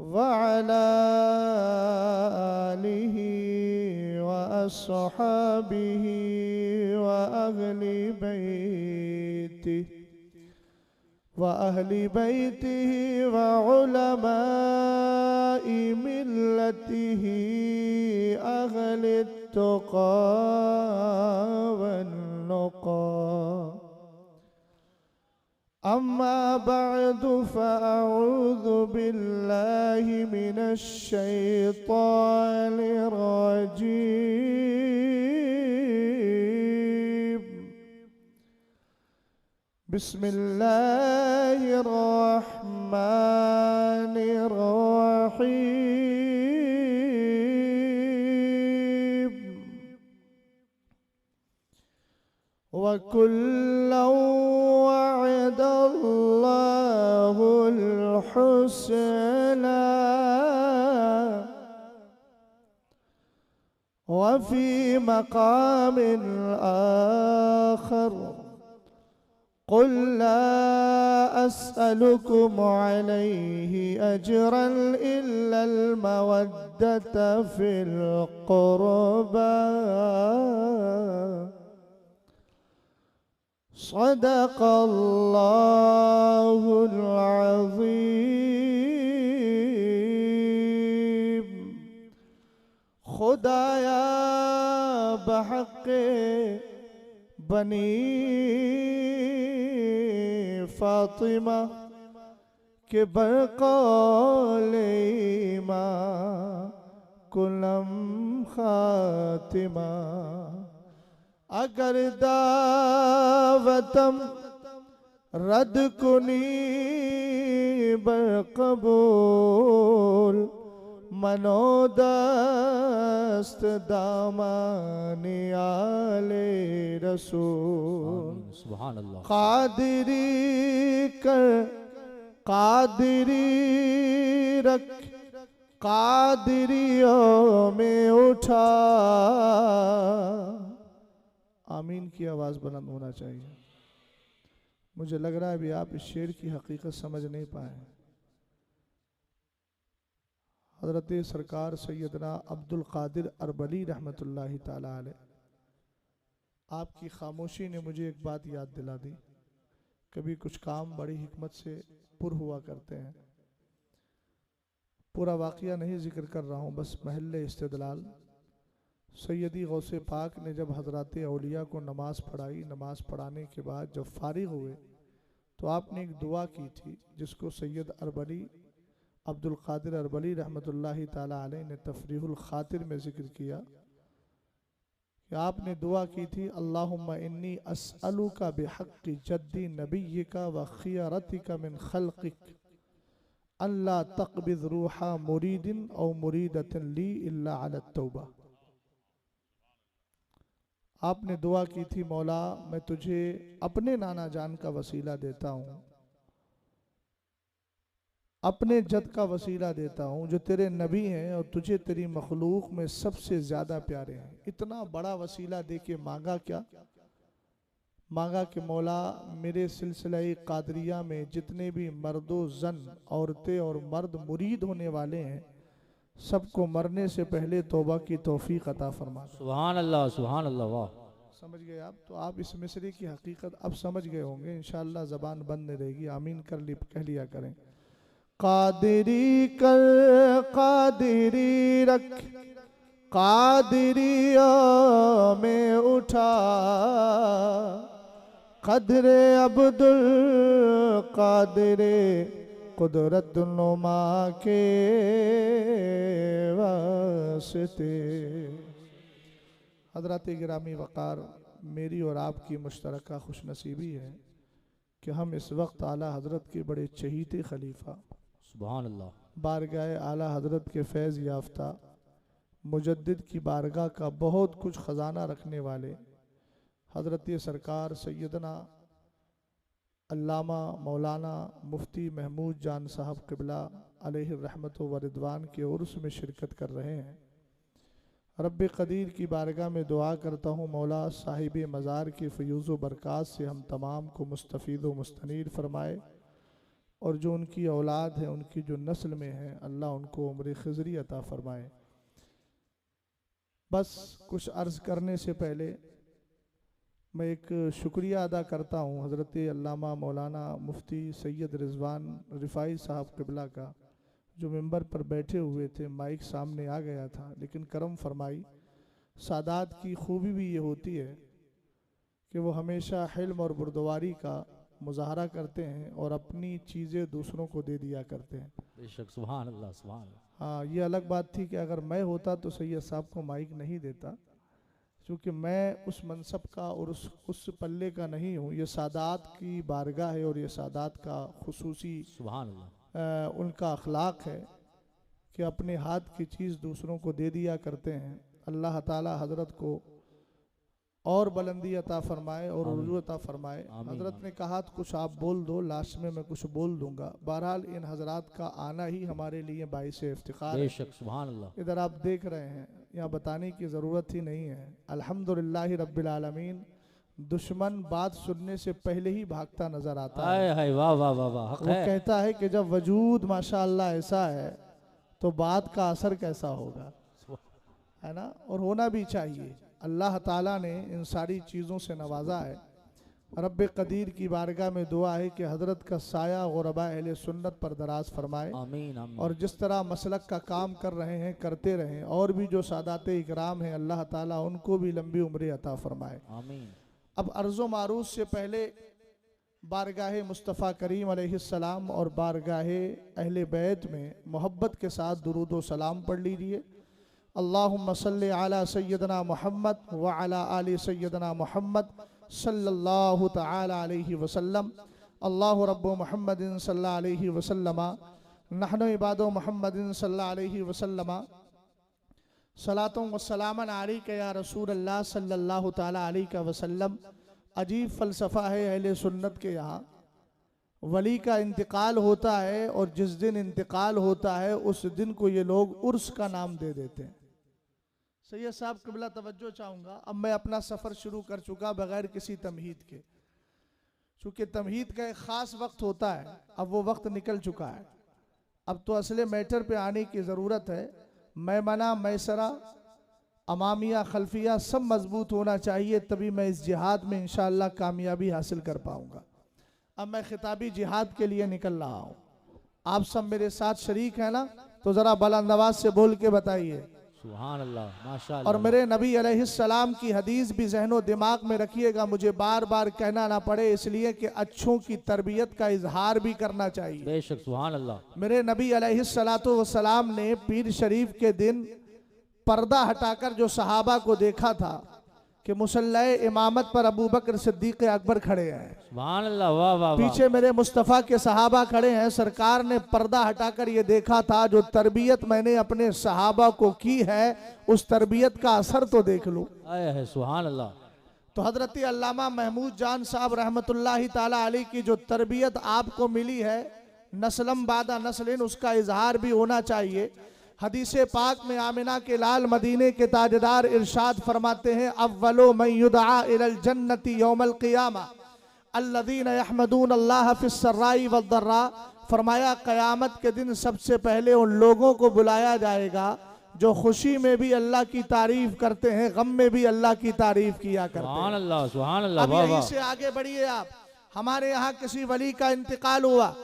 वअला आलिहि व अस्हाबिहि व अहली बैतिहि व उलमाई मिल्लतिहि अहली तुक़ा वन्नुक़ा। अम्मा बअदु फ़अऊज़ु बिल्लाहि मिनश शैतानिर रजीम। बिस्मिल्लाहिर रहमानिर रहीम। वकुल्लन वअदल्लाहुल हुस्ना वफ़ी मक़ामिन आख़र क़ुल ला अस्अलुकुम अलैहि अजरन इल्लल मवद्दत फ़िल क़ुरबा। सदक़ल्लाहुल अज़ीम। खुदाया बहक़्क़े बनी फ़ातिमा के बक़ौले इमाकुलम ख़ातिमा। अगर दावतम रद कुनी बक़बूल मनोदस्त दामानी आले रसूल। सुभान अल्लाह। कादिरी कर कादिरी रख कादिरियों में उठा। आमीन की आवाज़ बुलंद होना चाहिए। मुझे लग रहा है अभी आप इस शेर की हकीकत समझ नहीं पाए। हज़रत सरकार सैयदना अब्दुल कादिर अरबली रहमतुल्लाहि ताला अलैह, आपकी खामोशी ने मुझे एक बात याद दिला दी। कभी कुछ काम बड़ी हिकमत से पुर हुआ करते हैं। पूरा वाक़या नहीं जिक्र कर रहा हूँ, बस महल्ले इस्तिदलाल। सैयदी गौसे पाक ने जब हज़रात औलिया को नमाज़ पढ़ाई, नमाज़ पढ़ाने के बाद जब फारिग हुए तो आपने एक दुआ की थी जिसको सैयद अरबली अब्दुल कादिर अरबली रहमतुल्लाहि ताला अलैह ने तफरीहुल खातिर में ज़िक्र किया कि आपने दुआ की थी, अल्लाहुम्मा इन्नी अस्अलुका बिहक़्क़ि जद्दी नबिय्यिका व खियरतिका मिन खल्क़िक अल्ला तक़बिज़ रूहा मुरीदिन औ मुरीदतिन ली इल्ला अला तौबा। आपने दुआ की थी, मौला मैं तुझे अपने नाना जान का वसीला देता हूँ, अपने जद का वसीला देता हूँ जो तेरे नबी हैं और तुझे तेरी मखलूक में सबसे ज़्यादा प्यारे हैं। इतना बड़ा वसीला दे के मांगा क्या? मांगा कि मौला मेरे सिलसिला कादरिया में जितने भी मर्दो जन औरतें और मर्द मुरीद होने वाले हैं सबको मरने से पहले तौबा की तौफीक अता फरमा। सुभान अल्लाह, सुभान अल्लाह। वाह, समझ गए आप? तो आप इस मिसरे की हकीकत अब समझ गए होंगे। इंशाअल्लाह ज़बान बंद नहीं रहेगी। आमीन कह लिया करें। कादिरी कर कादिरी रख कादिरिया में उठा। कदरे अब्दुल कादिरे कुदरत नुमा के वास्ते। हज़रत गिरामी वक़ार, मेरी और आपकी मुश्तरका खुशनसीबी है कि हम इस वक्त आला हज़रत के बड़े चहीते खलीफा सुभान अल्लाह, बारगाह आला हज़रत के फैज़ याफ्ता मुजद्दिद की बारगाह का बहुत कुछ ख़जाना रखने वाले हज़रत सरकार सैयदना अल्लामा मौलाना मुफ्ती महमूद जान साहब क़िबला अलैहि रहमत व रिदवान के उर्स में शिरकत कर रहे हैं। रब्बे क़दीर की बारगाह में दुआ करता हूँ, मौला साहिब मज़ार के फ़यूज़ व बरक़ात से हम तमाम को मुस्तफ़ीद व मुस्तनीर फ़रमाए। और जो उनकी औलाद है, उनकी जो नस्ल में है, अल्लाह उनको उम्र खिज़री अता फरमाए। बस कुछ अर्ज़ करने से पहले मैं एक शुक्रिया अदा करता हूँ हज़रत अल्लामा मौलाना मुफ्ती सैयद रिजवान रिफ़ाई साहब क़िबला का, जो मिंबर पर बैठे हुए थे, माइक सामने आ गया था, लेकिन करम फरमाई। सादात की खूबी भी ये होती है कि वो हमेशा हिल्म और बुर्दवारी का मुजाहरा करते हैं और अपनी चीज़ें दूसरों को दे दिया करते हैं। बेशक, सुभान अल्लाह, सुभान अल्लाह। हाँ, ये अलग बात थी कि अगर मैं होता तो सैयद साहब को माइक नहीं देता, क्योंकि मैं उस मनसब का और उस पल्ले का नहीं हूँ। ये सादात की बारगाह है और ये सादात का खुसूसी सुभान अल्लाह, उनका अखलाक है कि अपने हाथ की चीज़ दूसरों को दे दिया करते हैं। अल्लाह ताला हज़रत को और बुलंदी अता फरमाए और उर्जू अता फरमाए। हज़रत ने कहा तो कुछ आप बोल दो, लास्ट में मैं कुछ बोल दूंगा। बहरहाल इन हज़रात का आना ही हमारे लिए बाइस इफ्तिखार है। बेशक, सुभान अल्लाह। इधर आप देख रहे हैं, यहाँ बताने की ज़रूरत ही नहीं है। अल्हम्दुलिल्लाह रब्बिल आलमीन। दुश्मन बात सुनने से पहले ही भागता नजर आता है। हाय वाह वाह वाह वाह, हक वो है। कहता है कि जब वजूद माशाअल्लाह ऐसा है तो बात का असर कैसा होगा, है ना। और होना भी चाहिए। अल्लाह ताला ने इन सारी चीज़ों से नवाजा है। रब्बे कदीर की बारगाह में दुआ है कि हज़रत का साया गुरबा अहले सुन्नत पर दराज फरमाए। आमीन आमीन। और जिस तरह मसलक का काम कर रहे हैं करते रहें। और भी जो सादात इकराम हैं, अल्लाह ताला उनको भी लंबी उम्र अता फरमाए। आमीन। अब अर्ज़ो मारूफ से पहले बारगाह मुस्तफ़ा करीम अलैहिस्सलाम और बारगाह अहले बैत में मोहब्बत के साथ दुरूद व सलाम पढ़ लीजिए। अल्लाहुम्मा सल्ली अला सय्यदना मुहम्मद व अला आलि सय्यदना मुहम्मद सल्लल्लाहु तआला अलैहि वसल्लम। अल्लाहु रब्बु मुहम्मदिन सल्लल्लाहु अलैहि वसल्लम नहनु इबादु मुहम्मदिन सल्लल्लाहु अलैहि वसल्लम सलातुं व सलामन अलैका या रसूल अल्लाह सल्लल्लाहु तआला अलैहि वसल्लम। अजीब फ़लसफ़ा है अहले सुन्नत के यहाँ। वली का इंतकाल होता है और जिस दिन इंतकाल होता है उस दिन को ये लोग उर्स का नाम दे देते हैं। सैयद साहब क़िबला तवज्जो चाहूँगा। अब मैं अपना सफ़र शुरू कर चुका बग़ैर किसी तमहीद के, चूँकि तमहीद का एक ख़ास वक्त होता है, अब वो वक्त निकल चुका है। अब तो असले मैटर पे आने की ज़रूरत है। मैमना, मैसरा, अमामिया, खल्फिया सब मजबूत होना चाहिए, तभी मैं इस जिहाद में इंशाअल्लाह कामयाबी हासिल कर पाऊँगा। अब मैं खिताबी जिहाद के लिए निकल रहा हूँ। आप सब मेरे साथ शरीक हैं ना? तो ज़रा बुलंद आवाज़ से बोल के बताइए सुभान अल्लाह, माशाअल्लाह। और मेरे नबी अलैहिस्सलाम की हदीस भी ज़हनो दिमाग में रखिएगा, मुझे बार बार कहना ना पड़े, इसलिए कि अच्छों की तरबियत का इजहार भी करना चाहिए। बेशक, सुभान अल्लाह। मेरे नबी अलैहिस्सलातु वस्सलाम ने पीर शरीफ के दिन पर्दा हटाकर जो सहाबा को देखा था कि मुसल्ला इमामत पर अबू बकर सिद्दीक़ अकबर खड़े हैं, सुभान अल्लाह, वाह वाह वाह। पीछे मेरे मुस्तफ़ा के सहाबा खड़े हैं। सरकार ने पर्दा हटाकर ये देखा था, जो तरबियत मैंने अपने सहाबा को की है उस तरबियत का असर तो देख लो। है सुभान अल्लाह। तो हजरत अल्लामा महमूद जान साहब रहमतुल्लाहि ताला अलैह की जो तरबियत आपको मिली है नस्लम बादा नस्लिन, उसका इजहार भी होना चाहिए। हदीस पाक में आमिना के लाल मदीने के ताजदार इरशाद फरमाते हैं, अव्वलो मन युदआ इलल जन्नति यौमल क़ियामा अल्लज़ीना यहमदून अल्लाह फिस्सर्राई वद्दर्रा। फरमाया क़यामत के दिन सबसे पहले उन लोगों को बुलाया जाएगा जो खुशी में भी अल्लाह की तारीफ करते हैं, गम में भी अल्लाह की तारीफ किया करते हैं। सुभान अल्लाह, सुभान अल्लाह, अब वाह यहीं वाह। से आगे बढ़िए आप। हमारे यहाँ किसी वली का इंतकाल हुआ,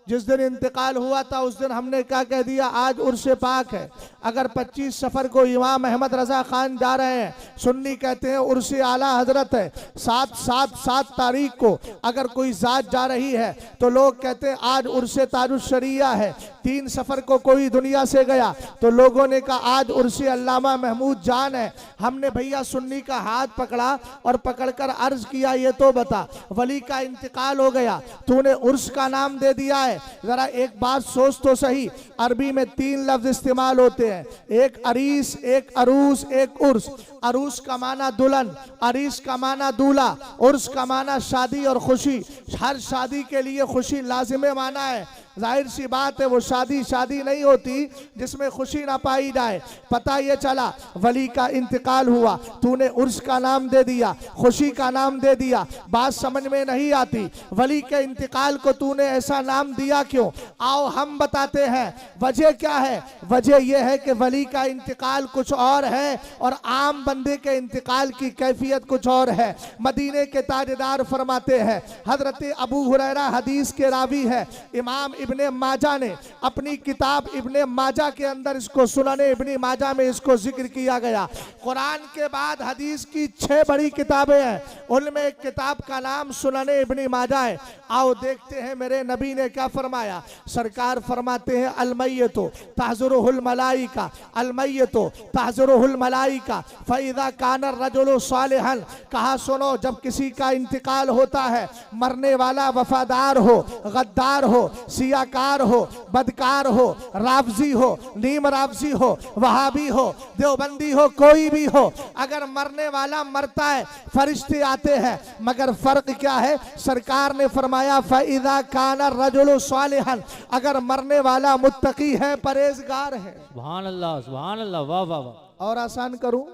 जिस दिन इंतकाल हुआ था उस दिन हमने क्या कह दिया, आज उर्से पाक है। अगर 25 सफ़र को इमाम अहमद रजा खान जा रहे हैं, सुन्नी कहते हैं उर्से आला हजरत है। 7 तारीख को अगर कोई जात जा रही है तो लोग कहते हैं आज उर्से ताजुश शरिया है। 3 सफ़र को कोई दुनिया से गया तो लोगों ने कहा आज उर्से अल्लामा महमूद जान है। हमने भैया सुन्नी का हाथ पकड़ा और पकड़कर अर्ज किया, ये तो बता वली का इंतकाल हो गया, तूने उर्स का नाम दे दिया है। जरा एक बात सोच तो सही, अरबी में 3 लफ्ज इस्तेमाल होते हैं, एक अरीस, एक अरूस, एक उर्स। अरूस का माना दुल्हन, अरीस का माना दूल्हा, उर्स का माना शादी और खुशी। हर शादी के लिए खुशी लाजिम माना है। जाहिर सी बात है वो शादी नहीं होती जिसमें खुशी ना पाई जाए। पता ये चला वली का इंतकाल हुआ, तूने उर्स का नाम दे दिया, खुशी का नाम दे दिया, बात समझ में नहीं आती। वली के इंतकाल को तूने ऐसा नाम दिया क्यों? आओ हम बताते हैं वजह क्या है। वजह यह है कि वली का इंतकाल कुछ और है और आम बंदे के इंतकाल की कैफियत कुछ और है। मदीने के ताजदार फरमाते हैं, हजरत अबू हुरैरा हदीस के रावी है, इमाम इब्ने माजा ने अपनी किताब इब्ने माजा के अंदर इसको सुनाने इब्ने माजा में इसको जिक्र किया गया। कुरान के बाद हदीस की 6 बड़ी किताबें हैं, उनमें एक किताब का नाम सुनाने इब्ने माजा है। आओ देखते हैं मेरे नबी ने क्या फरमाया। सरकार फरमाते हैं अलमय्यतो तहजुरुहुल मलाइका, अलमय्यतो तहजुरुहुल मलाइका फइज़ा कान रजुलु सालिहन। कहा सुनो, जब किसी का इंतकाल होता है, मरने वाला वफादार हो, गद्दार हो, सियाकार हो, बदकार हो, राफजी हो, नीम राफजी हो, वहाबी हो, देवबंदी हो, कोई भी हो, अगर मरने वाला मरता है फरिश्ते आते हैं, मगर फर्क क्या है? सरकार ने फरमाया फइज़ा कान रजुलु सालिहन, अगर मरने वाला मुत्तकी है, परहेजगार है। सुभान अल्लाह, सुभान अल्लाह, वाह वाह वाह। और आसान करूं,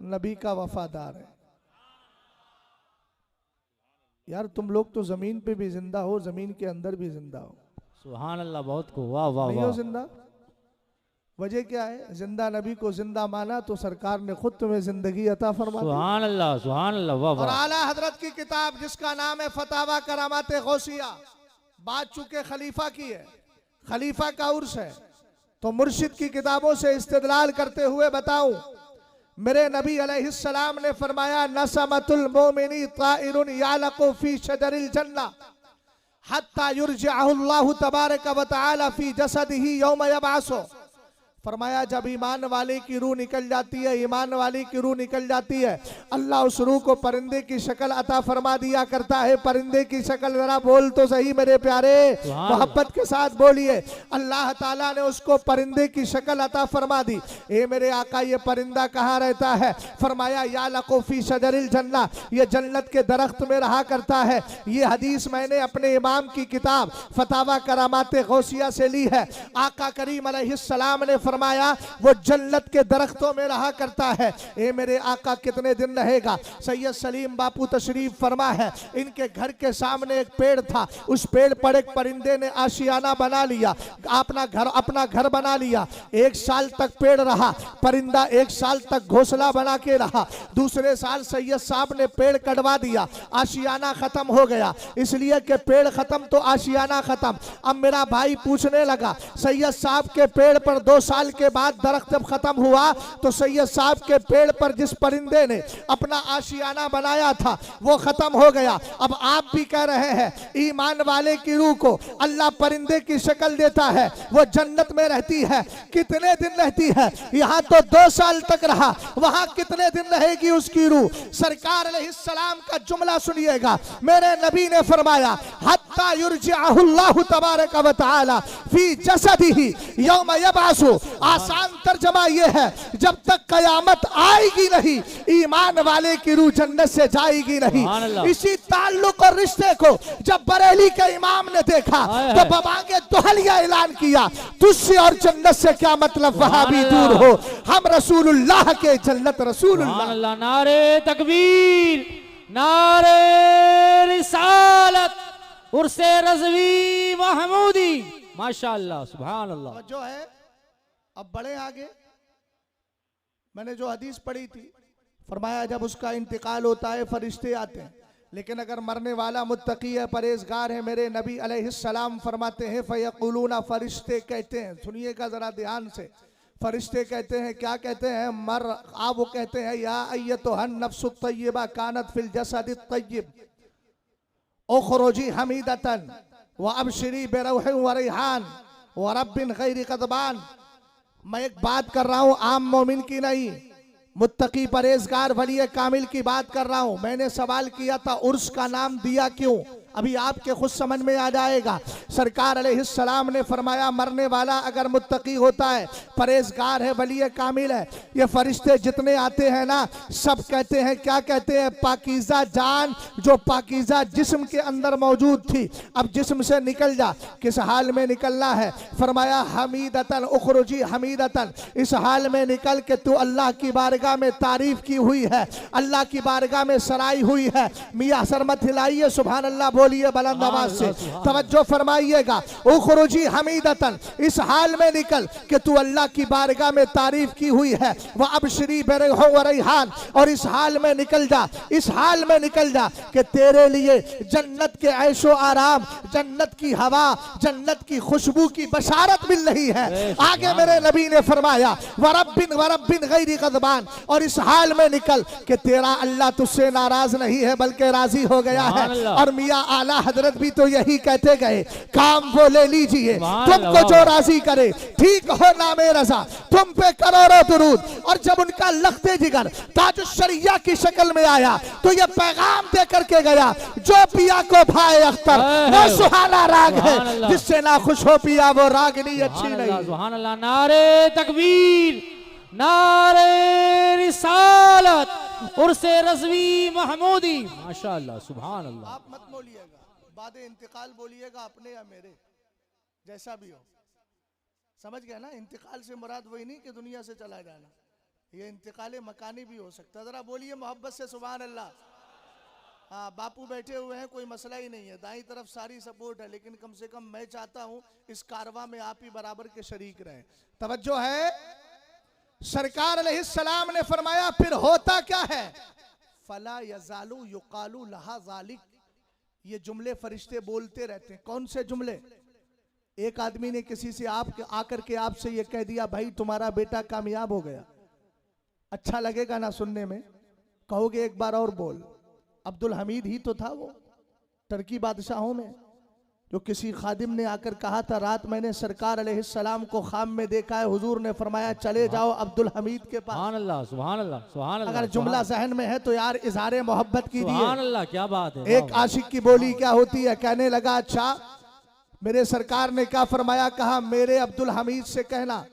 नबी का वफादार है। यार तुम लोग तो जमीन पे भी जिंदा हो, जमीन के अंदर भी जिंदा हो। सुभान अल्लाह, बहुत को वाह वाह नहीं हो वाह। जिंदा? वजह क्या है? जिंदा नबी को जिंदा माना तो सरकार ने खुद तुम्हें जिंदगी अता फरमा दी। सुभान अल्लाह, सुभान अल्लाह, वाह और वाह। आला हजरत की किताब जिसका नाम है फतावा करामात गौसिया, बात चूंकि खलीफा की है, खलीफा का उर्स है, तो मुर्शिद की किताबों से इस्तेदलाल करते हुए बताऊं, मेरे नबी अलैहिस्सलाम ने फरमाया नसमतुल मोमिनी ताइरुन यालकु फी शजरिल जन्नह हत्ता युरजिअहुल्लाहु तबारक व तआला फी जसदिही यौम यबअसु। फरमाया जब ईमान वाले की रूह निकल जाती है, ईमान वाले की रूह निकल जाती है, अल्लाह उस रूह को परिंदे की शक्ल अता फरमा दिया करता है। परिंदे की शक्ल, जरा बोल तो सही मेरे प्यारे, मोहब्बत के साथ बोलिए। अल्लाह ताला ने उसको परिंदे की शक्ल अता फरमा दी। ए मेरे आका, ये परिंदा कहाँ रहता है? फरमाया या लको फी शजरिल जन्नह, ये जन्नत के दरख्त में रहा करता है। ये हदीस मैंने अपने इमाम की किताब फतावा करामात गौसिया से ली है। आका करीम अलैहिस्सलाम ने फरमाया वो जन्नत के दरख्तों में रहा करता है। ए मेरे आका, कितने दिन रहेगा? सैयद सलीम बापू तशरीफ फरमा है, इनके घर के सामने एक पेड़ था, उस पेड़ पर एक परिंदे ने आशियाना बना लिया, अपना घर बना लिया। 1 साल तक पेड़ रहा, परिंदा 1 साल तक घोंसला बना के रहा। दूसरे साल सैयद साहब ने पेड़ कटवा दिया, आशियाना खत्म हो गया। इसलिए कि पेड़ खत्म तो आशियाना खत्म। अब मेरा भाई पूछने लगा, सैयद साहब के पेड़ पर 2 साल के बाद दरख्त जब खत्म हुआ तो सैयद साहब के पेड़ पर जिस परिंदे ने अपना आशियाना बनाया था वो खत्म हो गया। अब आप भी कह रहे हैं ईमान वाले की रूह को अल्लाह परिंदे की शक्ल देता है, वो जन्नत में रहती है। कितने दिन रहती है? यहाँ तो 2 साल तक रहा, वहां कितने दिन रहेगी उसकी रूह? सरकार अलैहिस्सलाम का जुमला सुनिएगा। मेरे नबी ने फरमाया हत्ता युरजिअहुल्लाहु तबारक व तआला फी जसदिही यौम यबअसु। आसान तर्जमा यह है, जब तक कयामत आएगी नहीं, ईमान वाले की रूह जन्नत से जाएगी नहीं। इसी ताल्लुक और रिश्ते को जब बरेली के इमाम ने देखा तो बबांगे दोहलिया ऐलान किया, तुझसे और जन्नत से क्या मतलब, वहां भी दूर हो, हम रसूलुल्लाह के जन्नत रसूलुल्लाह। नारे तकबीर, नारे रिसालत, उर्से रज़वी महमूदी, माशाअल्लाह, सुभान अल्लाह। जो है अब बड़े आगे, मैंने जो हदीस पढ़ी थी, फरमाया जब उसका इंतकाल होता है फरिश्ते आते हैं, लेकिन अगर मरने वाला मुत्तकी है, परहेजगार है, मेरे नबी अलैहिस्सलाम फरमाते हैं फयक़ुलूना, फरिश्ते कहते हैं, सुनिएगा जरा ध्यान से, फरिश्ते कहते हैं, क्या कहते हैं? वो कहते हैं या अय्यतुहन नफ्सुत तय्यबा कानत फिल जसदित तय्यब उखरुजी हमीदतन व अबशिरी बिरौहिन व रिहान व रब्बिन गैरि ग़ज़बान। मैं एक बात कर रहा हूं आम मोमिन की नहीं, मुत्तकी परहेजगार वली कामिल की बात कर रहा हूं। मैंने सवाल किया था उर्स का नाम दिया क्यों? अभी आपके खुद समझ में आ जाएगा। सरकार अलैहिस्सलाम ने फरमाया मरने वाला अगर मुत्तकी होता है, परहेजगार है, वली कामिल है, ये फरिश्ते जितने आते हैं ना सब कहते हैं, क्या कहते हैं, पाकीज़ा जान जो पाकीज़ा जिस्म के अंदर मौजूद थी अब जिस्म से निकल जा। किस हाल में निकलना है? फरमाया हमीदतन उखरुजी हमीदतन, इस हाल में निकल के तू अल्लाह की बारगाह में तारीफ की हुई है, अल्लाह की बारगाह में सराई हुई है। मियां सर मत हिलाइए, सुभान अल्लाह बोलिए बुलंद आवाज से, तवज्जो फरमाइएगा। उखरुजी हमीदतन, इस हाल में निकल कि तू अल्लाह की बारगाह में तारीफ की हुई है। वह अबशरी बिरैह व रैहान, और इस हाल में निकल जा, इस हाल में निकल जा कि तेरे लिए जन्नत के ऐशो आराम, जन्नत की हवा, जन्नत की खुशबू की बशारत मिल रही है। आगे मेरे नबी ने फरमाया वरब्बिन गैरी गज़बान, और इस हाल में निकल कि तेरा अल्लाह तुझसे नाराज नहीं है बल्कि राजी हो गया है। और मियां आला हजरत भी तो यही कहते गए, काम वो ले लीजिए तुमको जो राजी करे, ठीक हो नामे रजा, तुम पे करोड़ों दुरूद। और जब उनका लख्ते जिगर ताजुश शरिया की शक्ल में आया तो ये पैगाम दे करके गया, जो पिया को भाए अख्तर वो सुहाना राग है, जिससे ना खुश हो पिया वो रागनी अच्छी नहीं। सुभान अल्लाह, नारे तकबीर, नारे रिसालत, उर्से रज़वी महमूदी, माशाअल्लाह, सुभान अल्लाह। आप मत बोलिएगा, बाद इंतकाल बोलिएगा, अपने या मेरे जैसा भी हो, समझ गया ना। इंतकाल से मुराद वही नहीं कि दुनिया से चला जाना, ये इंतकाल मकानी भी हो सकता है। जरा बोलिए मोहब्बत से सुभान अल्लाह। हाँ, बापू बैठे हुए हैं, कोई मसला ही नहीं है, दाईं तरफ सारी सपोर्ट है, लेकिन कम से कम मैं चाहता हूं इस कारवां में आप ही बराबर के शरीक रहें। तवज्जो है। सरकार अलैहिस्सलाम ने फरमाया फिर होता क्या है? फला यजालू युकालू लहा जालिक, ये जुमले फरिश्ते बोलते रहते हैं। कौन से जुमले? एक आदमी ने किसी से आकर के आपसे ये कह दिया, भाई तुम्हारा बेटा कामयाब हो गया। अच्छा लगेगा ना सुनने में? कहोगे एक बार और बोल। अब्दुल हमीद ही तो था वो टर्की बादशाहों में, जो किसी खादिम ने आकर कहा था, रात मैंने सरकार अलैहिस्सलाम को ख्वाब में देखा है, हुजूर ने फरमाया चले जाओ अब्दुल हमीद के पास। सुभान अल्लाह, सुभान अल्लाह, सुभान अल्लाह। अगर जुमला जहन में है तो यार इजहार मोहब्बत कीजिए। सुभान अल्लाह, क्या बात है। एक आशिक की बोली क्या होती है? कहने लगा, अच्छा मेरे सरकार ने क्या फरमाया? कहा मेरे अब्दुल हमीद से कहना।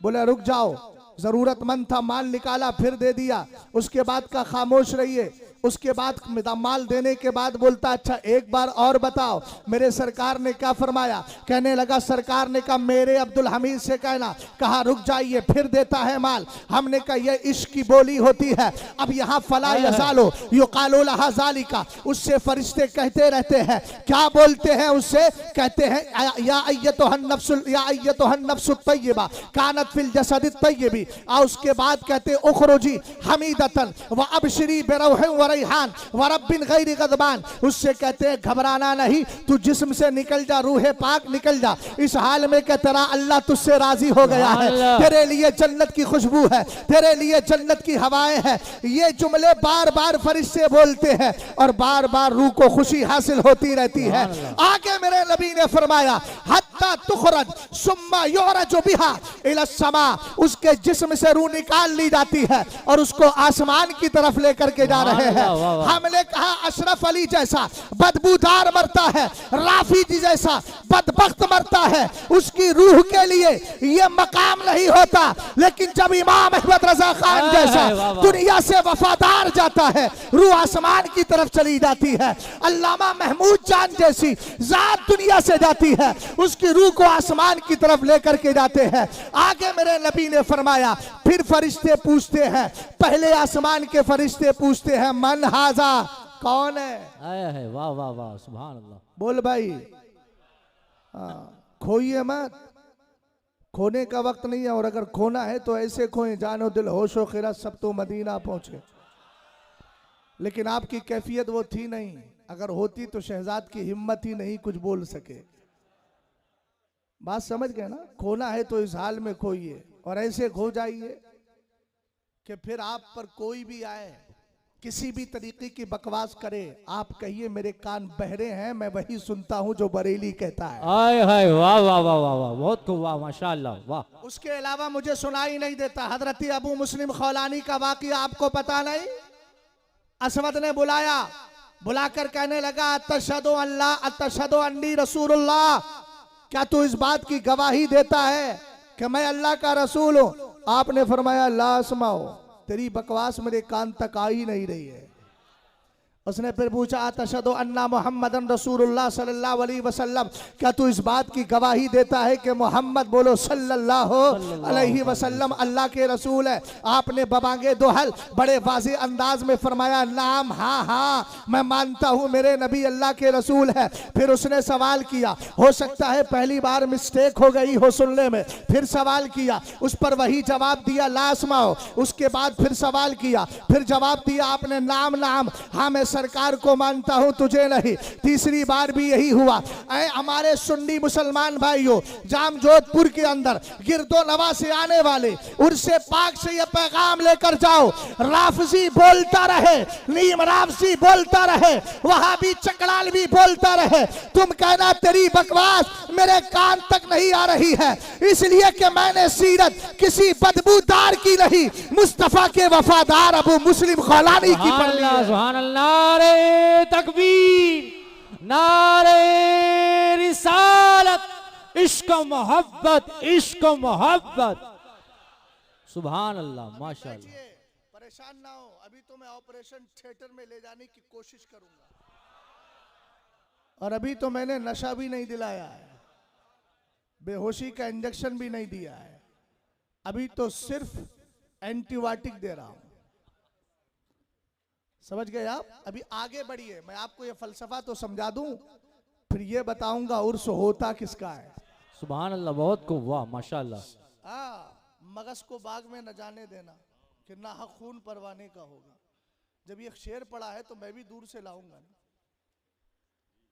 बोले रुक जाओ, जरूरतमंद था, माल निकाला फिर दे दिया, उसके बाद का खामोश रहिए। उसके बाद माल देने के बाद बोलता, अच्छा एक बार और बताओ मेरे सरकार ने क्या फरमाया? कहने लगा, सरकार ने कहा मेरे अब्दुल हमीद से कहना। कहा रुक जाइए, फिर देता है माल। हमने कहा ये इश्क की बोली होती है। अब यहाँ फला यज़ालो युक़ालू लहा ज़ालिका, उससे फरिश्ते कहते रहते हैं। क्या बोलते हैं उससे? कहते हैं या अय्यतुहन नफ्सुत तय्यबा कानत फिल जसदित तय्यबी। और उसके बाद कहते उखरुजी हमीदतन व अबशरी बिरौह व रैहान व रब्बिन गैरी गज़बान, उससे कहते हैं घबराना नहीं, तू जिस्म से निकल जा, रूह पाक निकल जा, इस हाल में कि तेरा अल्लाह तुझसे राजी हो गया है, तेरे लिए जन्नत की खुशबू है, तेरे लिए जन्नत की हवाएं हैं। ये जुमले बार बार फरिश्ते बोलते हैं और बार बार रूह को खुशी हासिल होती रहती है। आगे मेरे नबी ने फरमाया हत्ता तुखरज सुम्मा युरजु बिहा इला समा, उसके जिस्म से रूह निकाल ली जाती है और उसको आसमान की तरफ लेकर के जा रहे हैं। हमने कहा अशरफ अली जैसा बदबूदार मरता है, राफी जी जैसा बदबख्त मरता है, उसकी रूह के लिए यह मकाम नहीं होता। लेकिन जब इमाम अहमद रजा खान जैसा दुनिया से वफादार जाता है, रूह आसमान की तरफ चली जाती है। अल्लामा महमूद जान जैसी जात दुनिया से जाती है, उसकी रूह को आसमान की तरफ लेकर के जाते हैं। आगे मेरे नबी ने फरमाया फिर फरिश्ते पूछते हैं, पहले आसमान के फरिश्ते पूछते हैं मन हाजा, कौन है? आया है, वाह वाह वाह, सुभान अल्लाह। बोल भाई, खोइए मत, खोने का वक्त नहीं है, और अगर खोना है तो ऐसे खोए जानो दिल होशो खिरत सब तो मदीना पहुंचे। लेकिन आपकी कैफियत वो थी नहीं, अगर होती तो शहजाद की हिम्मत ही नहीं कुछ बोल सके। बात समझ गए ना? खोना है तो इस हाल में खोइए और ऐसे खो जाइए कि फिर आप पर कोई भी आए, किसी भी तरीके की बकवास करे, आप कहिए मेरे कान बहरे हैं, मैं वही सुनता हूं जो बरेली कहता है। आय हाय, वाह वाह वाह वाह वाह, बहुत खूब, वाह माशाअल्लाह, वाह। उसके अलावा मुझे सुनाई नहीं देता। हजरत अबू मुस्लिम खौलानी का वाकया आपको पता नहीं? असवद ने बुलाया, बुलाकर कहने लगा अतशहदु अल्लाह अतशहदु अन्नी रसूलुल्लाह, क्या तू इस बात की गवाही देता है कि मैं अल्लाह का रसूल हूं? आपने फरमाया ला अस्माओ, तेरी बकवास मेरे कान तक आ ही नहीं रही है। उसने फिर पूछा अतशहदु अन्ना मुहम्मदन रसूलुल्लाह सल्लल्लाहु अलैहि वसल्लम, क्या तू इस बात की गवाही देता है कि मोहम्मद बोलो सल्लल्लाहु अलैहि वसल्लम अल्लाह के रसूल है? आपने बबांगे दोहल बड़े वाज़ेह अंदाज में फरमाया नाम, हाँ हाँ मैं मानता हूँ मेरे नबी अल्लाह के रसूल है। फिर उसने सवाल किया, हो सकता है पहली बार मिस्टेक हो गई हो सुनने में, फिर सवाल किया, उस पर वही जवाब दिया ला अस्माओ। उसके बाद फिर सवाल किया, फिर जवाब दिया आपने नाम नाम, हाँ मैं सरकार को मानता हूं तुझे नहीं। तीसरी बार भी यही हुआ। ऐ हमारे सुन्नी मुसलमान भाइयों, जाम जोधपुर के अंदर गिरदो नवा से आने वाले उर्से पाक से ये पैगाम लेकर जाओ, राफजी बोलता रहे, नीम राफजी बोलता रहे, वहाबी चकड़ाल भी बोलता रहे, तुम कहना तेरी बकवास मेरे कान तक नहीं आ रही है, इसलिए कि मैंने सीरत किसी बदबूदार की नहीं, मुस्तफा के वफादार अबू मुस्लिम खौलानी की पढ़ ली है। सुभान अल्लाह, नारे तकबीर, नारे रिसालत, इश्क मोहब्बत, इश्क मोहब्बत। सुभान अल्लाह, माशाअल्लाह। परेशान ना हो, अभी तो मैं ऑपरेशन थिएटर में ले जाने की कोशिश करूंगा, और अभी तो मैंने नशा भी नहीं दिलाया है, बेहोशी का इंजेक्शन भी नहीं दिया है, अभी तो सिर्फ एंटीबायोटिक दे रहा हूं। समझ गए आप? अभी आगे बढ़िए, मैं आपको ये फलसफा तो समझा दूं, फिर ये बताऊंगा उर्स होता किसका है। सुभान अल्लाह, बहुत खूब, वाह माशाअल्लाह। मगज को बाग में न जाने देना कि ना हक खून परवाने का होगा। जब ये शेर पड़ा है तो मैं भी दूर से लाऊंगा ना,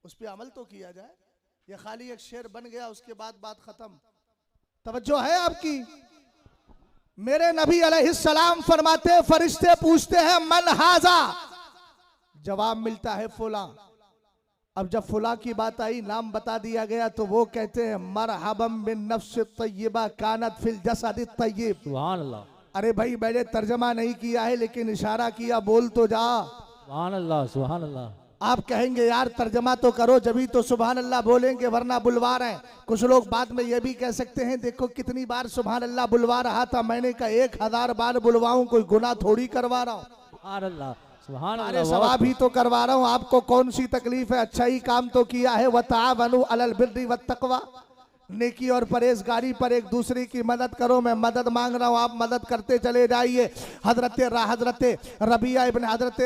उस पर अमल तो किया जाए। ये खाली एक शेर बन गया, उसके बाद बात खत्म। तवज्जो है आपकी? मेरे नबी अलैहिस्सलाम फरमाते, फरिश्ते पूछते हैं मन हाजा, जवाब मिलता है फुला। अब जब फुला की बात आई, नाम बता दिया गया, तो वो कहते हैं मरहबम बिन नफ्स तय्यबा कानत फिल जसद तय्यब। सुभान अल्लाह। अरे भाई मैंने तर्जमा नहीं किया है, लेकिन इशारा किया, बोल तो जा। सुभान अल्लाह, सुभान अल्लाह। आप कहेंगे यार तर्जमा तो करो, जभी तो सुभान अल्लाह बोलेंगे, वरना बुलवा रहे हैं। कुछ लोग बाद में ये भी कह सकते हैं देखो कितनी बार सुभान अल्लाह बुलवा रहा था, मैंने कहा 1000 बार बुलवाऊं, कोई गुनाह थोड़ी करवा रहा हूं। सुभान अल्लाह, सुभान अरे अल्लाह। सवाब ही तो करवा रहा हूं, आपको कौन सी तकलीफ है? अच्छा ही काम तो किया है। वतावनु अलल बिर्रि वत्तक़वा, नेकी और परहेजगारी पर एक दूसरे की मदद करो। मैं मदद मांग रहा हूँ, आप मदद करते चले जाइए। हजरत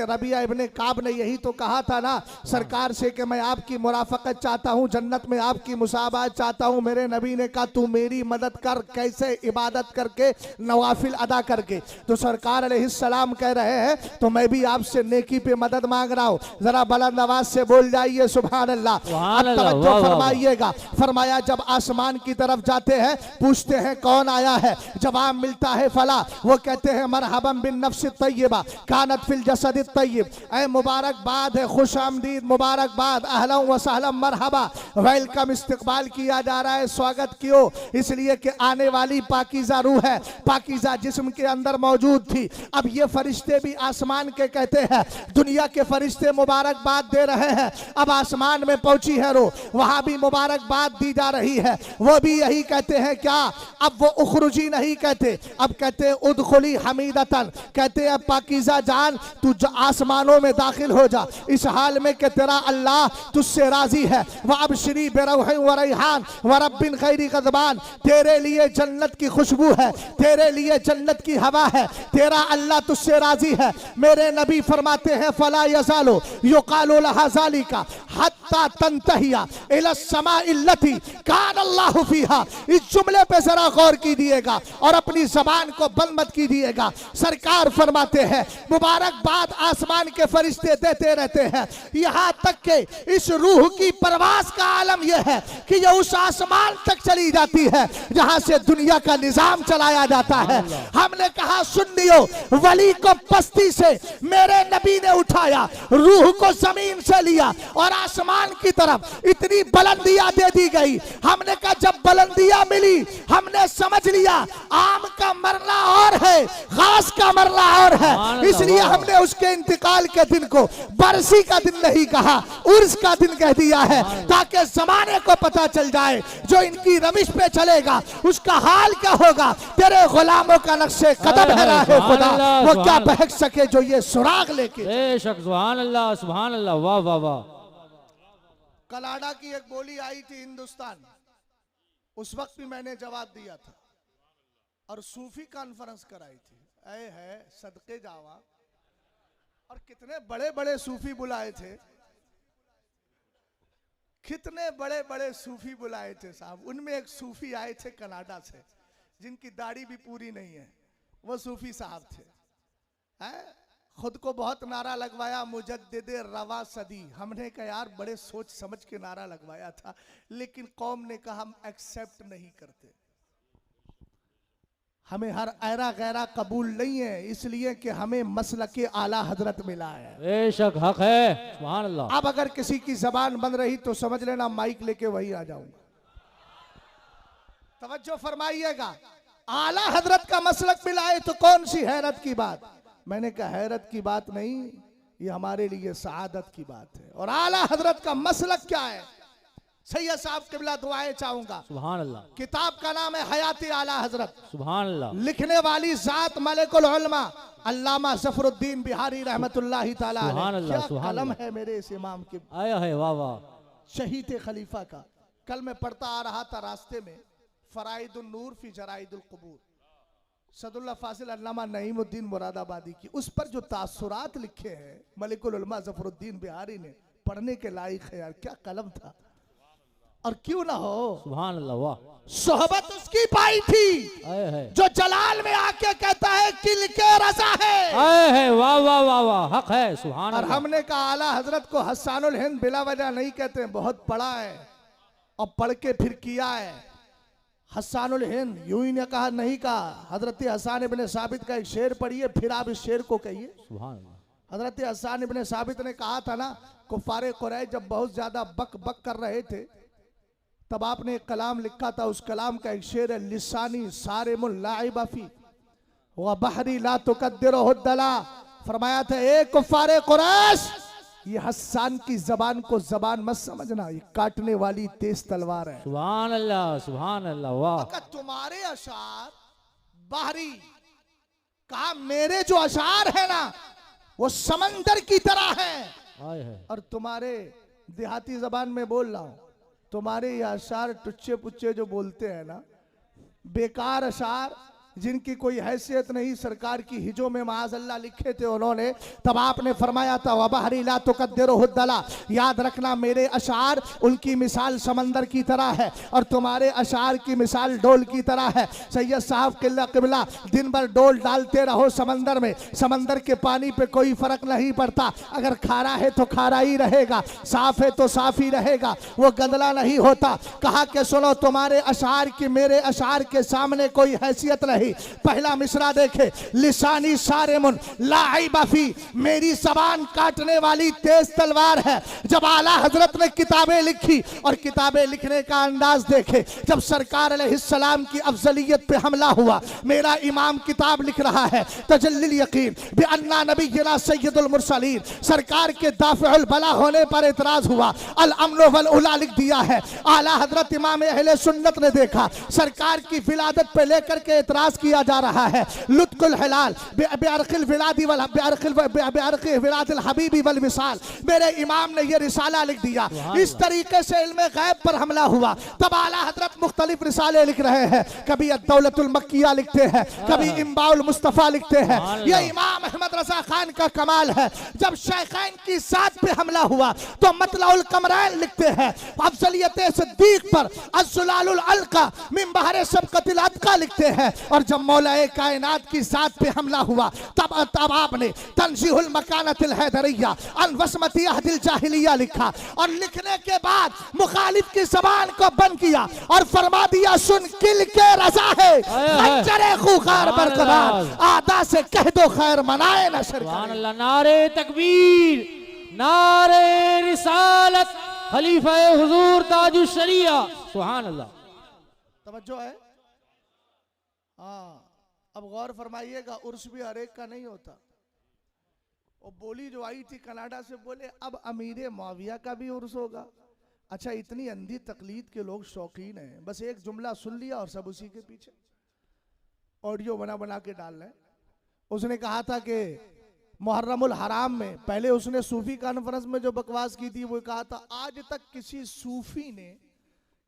रबिया इब्ने काब ने यही तो कहा था ना सरकार से कि मैं आपकी मुराफकत चाहता हूँ, जन्नत में आपकी मुसाबात चाहता हूँ। मेरे नबी ने कहा तू मेरी मदद कर, कैसे? इबादत करके, नवाफिल अदा करके। तो सरकार अलैहिस्सलाम कह रहे हैं तो मैं भी आपसे नेकी पे मदद मांग रहा हूँ। जरा बुलंद आवाज से बोल जाइए सुभान अल्लाह। अब तवज्जो फरमाइएगा। फरमाया जब आसमान की तरफ जाते हैं, पूछते हैं कौन आया है, जवाब मिलता है फला। वो कहते हैं मरहबन बिन नफ्स तय्यबा कानत फिल जसद तय्यब। ऐ मुबारकबाद है, खुश आमदीद, मुबारकबाद, अहलन व सहलन, मरहबा, वेलकम, इस्तकबाल किया जा रहा है। स्वागत क्यों? इसलिए कि आने वाली पाकीज़ा रूह है, पाकीज़ा जिस्म के अंदर मौजूद थी। अब ये फरिश्ते भी आसमान के कहते हैं, दुनिया के फरिश्ते मुबारकबाद दे रहे हैं, अब आसमान में पहुंची है रूह, वहां भी मुबारकबाद दी जा रही है। वो भी यही कहते हैं क्या? अब वो उखरुजी नहीं कहते, अब कहते हैं उदखुली हमीदतन, कहते हैं पाकीज़ा जान तू आसमानों में दाखिल हो जा, इस हाल में कि तेरा अल्लाह तुझसे राजी है। वअबशिरी बिरौहिन व रैहान व रब्बिन गैरी गज़बान, तेरे लिए जन्नत की खुशबू है, तेरे लिए जन्नत की हवा है, तेरा अल्लाह तुझसे राजी है। मेरे नबी फरमाते हैं फला यज़ालु युक़ालु लहा ज़ालिका हत्ता तंतहिया इला समाइल लती कान अल्लाहु फीहा। इस जुमले पे जरा गौर कीजिएगा और अपनी जबान को बंद मत कीजिएगा। सरकार फरमाते हैं मुबारकबाद आसमान के फरिश्ते देते रहते हैं, यहाँ तक के इस रूह की परवास का आलम यह है कि यह उस आसमान तक चली जाती है जहां से दुनिया का निजाम चलाया जाता है। हमने कहा सुन्नियों, वली को पस्ती से मेरे नबी ने उठाया, रूह को जमीन से लिया और आसमान की तरफ इतनी बुलंदियां दे दी गई। हमने कहा जब बुलंद बुलंदियां मिली, हमने समझ लिया आम का मरना और है, घास का मरना और है, इसलिए हमने उसके इंतकाल के दिन को बरसी का दिन नहीं कहा, उर्स का दिन कह दिया है, ताकि जमाने को पता चल जाए जो इनकी रविश पे चलेगा उसका हाल क्या होगा। तेरे गुलामों का नक्शे कदम है राहे खुदा, वो क्या बहक सके जो ये सुराग लेके। बेशक सुभान अल्लाह सुभान अल्लाह, वाह वाह वाह। कनाडा की एक बोली आई थी हिंदुस्तान, उस वक्त भी मैंने जवाब दिया था और सूफी कॉन्फ्रेंस कराई थी, ऐ है सदके जावा, और कितने बड़े बड़े सूफी बुलाए थे, कितने बड़े बड़े सूफी बुलाए थे साहब। उनमें एक सूफी आए थे कनाडा से जिनकी दाढ़ी भी पूरी नहीं है, वो सूफी साहब थे, खुद को बहुत नारा लगवाया मुजद्दिदे रवा सदी। हमने कहा यार बड़े सोच समझ के नारा लगवाया था, लेकिन कौम ने कहा हम एक्सेप्ट नहीं करते, हमें हर ऐरा गैरा कबूल नहीं है, इसलिए कि हमें मसलके आला हजरत मिला है। बेशक हक है सुभान अल्लाह। अब अगर किसी की जबान बंद रही तो समझ लेना माइक लेके वही आ जाऊंगा। तवज्जो फरमाइएगा, आला हजरत का मसलक मिला है तो कौन सी हैरत की बात। मैंने कहा हैरत की बात नहीं, ये हमारे लिए सआदत की बात है। और आला हजरत का मसलक क्या है, सैयद साहब किबला दुआएं चाहूंगा। सुभान अल्लाह। किताब का नाम है हयाती आला हजरत, सुभान अल्लाह। लिखने वाली जात मलिकुल उलमा अल्लामा ज़फरुद्दीन बिहारी रहमतुल्लाहि ताला अलैह। सुभान अल्लाह, क्या सुभान कलम अल्लाह। है मेरे इस इमाम के, आया है वाह वाह। शहीद खलीफा का। कल मैं पढ़ता आ रहा था रास्ते में फराइदुन नूर फी जराइदुल कुबूर, सदुल्ला फासिल अल्लामा नईमुद्दीन मुरादाबादी की, उस पर जो तासुरात लिखे हैं मलिकुल उलमा ज़फरुद्दीन बिहारी ने, पढ़ने के लायक है यार, क्या कलम था। और क्यों ना हो, सुभान अल्लाह वाह। सोहबत उसकी पाई थी आया है जो जलाल में आके कहता है किल के रजा है, आया है वाह वाह वाह वाह, हक है सुभान और अल्लाह। हमने कहा आला हजरत को हस्सानुल हिंद बिला वजह नहीं कहते, बहुत पढ़ा है और पढ़ के फिर किया है। हस्सानुल हिंद यूं ही ने कहा, नहीं कहा। हजरत हसन इब्ने साबित का एक शेर पढ़िए, फिर आप इस शेर को कहिए। सुभान अल्लाह। हजरत हसन इब्ने साबित ने कहा था ना, कुफारे कुरैश जब बहुत ज्यादा बक बक कर रहे थे तब आपने एक कलाम लिखा था, उस कलाम का एक शेर है, लिसानी सारिमुल लाइबा फी व बहरी ला तुकद्दिरुहु दला। फरमाया था ए कुफारे कुरैश, ये हस्सान की जबान को जबान मत समझना, ये काटने वाली तेज तलवार है। सुभान अल्लाह सुभान अल्लाह वाह। अगर तुम्हारे अशार बाहरी, कहा मेरे जो अशार है ना वो समंदर की तरह है, आया है और तुम्हारे देहाती जबान में बोल रहा हूं, तुम्हारे ये अशार टुच्चे पुच्चे जो बोलते हैं ना, बेकार अशार जिनकी कोई हैसियत नहीं, सरकार की हिजों में माज़अल्लाह लिखे थे उन्होंने, तब आपने फरमाया था वबहरी ला तुकद्दिरुहु दला, याद रखना मेरे अशार उनकी मिसाल समंदर की तरह है और तुम्हारे अशार की मिसाल डोल की तरह है। सैयद साहब किल्ला किबला दिन भर डोल डालते रहो समंदर में, समंदर के पानी पे कोई फर्क नहीं पड़ता, अगर खारा है तो खारा ही रहेगा, साफ है तो साफ ही रहेगा, वो गंदला नहीं होता। कहा कि सुनो तुम्हारे अशार की मेरे अशार के सामने कोई हैसियत नहीं। पहला मिसरा देखे, लिसानी सारिमुन लाइबा फी, मेरी जबान काटने वाली तेज तलवार है। जब आला हजरत ने किताबें लिखी और किताबें लिखने का अंदाज देखे, जब सरकार अलैहिस्सलाम की अफजलियत पे हमला हुआ, मेरा इमाम किताब लिख रहा है तजल्लिल यकीन बिअन्ना नबियना सय्यदुल मुरसलीन, सरकार के दाफिउल बला होने पर एतराज हुआ, अल अम्न वल उला लिख दिया है। आला हजरत इमाम अहले सुन्नत ने देखा सरकार की विलादत पे लेकर के एतराज किया जा रहा है, लुत्कुल हिलाल बिअरकिल विलादी वल बिअरकिल विलादिल हबीबी वल विसाल, मेरे इमाम ने ये रिसाला लिख दिया। इस तरीके से इल्मे गैब पर हमला हुआ। तब आला हजरत मुख्तलिफ रिसाले लिख रहे हैं, कभी अद्दौलतुल मक्किया लिखते हैं, कभी इम्बाउल मुस्तफा लिखते हैं। ये इमाम अहमद रजा खान का कमाल है। जब शेखैन की साथ पे हमला हुआ तो मतलाउल कमरैन लिखते हैं, अफजलियत सिद्दीक पर अज़्ज़ुलालुल अलका मिन बहरे सबकतिल अतका लिखते हैं। और जब मौलाए कायनात की साथ पे हमला हुआ तब आपने तंजीहुल मकानतिल हैदरिया अन वस्मती अहदिल जाहिलिया लिखा, और लिखने के बाद मुखालिफ की जबान को बंद किया और फरमा दिया सुन किल के रजा है, खंजरे खूंखार बरकरार, आदा से कह दो खैर मनाए नशर। सुभान अल्लाह। नारे तकबीर, नारे रिसालत, खलीफा हुजूर ताजुश शरिया, सुभान अल्लाह। तवज्जो है? हाँ, अब गौर फरमाइएगा, उर्स भी हर एक का नहीं होता। और बोली जो आई थी कनाडा से, बोले अब अमीर मुआविया का भी उर्स होगा। अच्छा, इतनी अंधी तकलीद के लोग शौकीन हैं, बस एक जुमला सुन लिया और सब उसी के पीछे ऑडियो बना बना के डाल रहे हैं। उसने कहा था कि मुहर्रमुल हराम में, पहले उसने सूफी कॉन्फ्रेंस में जो बकवास की थी वो कहा था आज तक किसी सूफी ने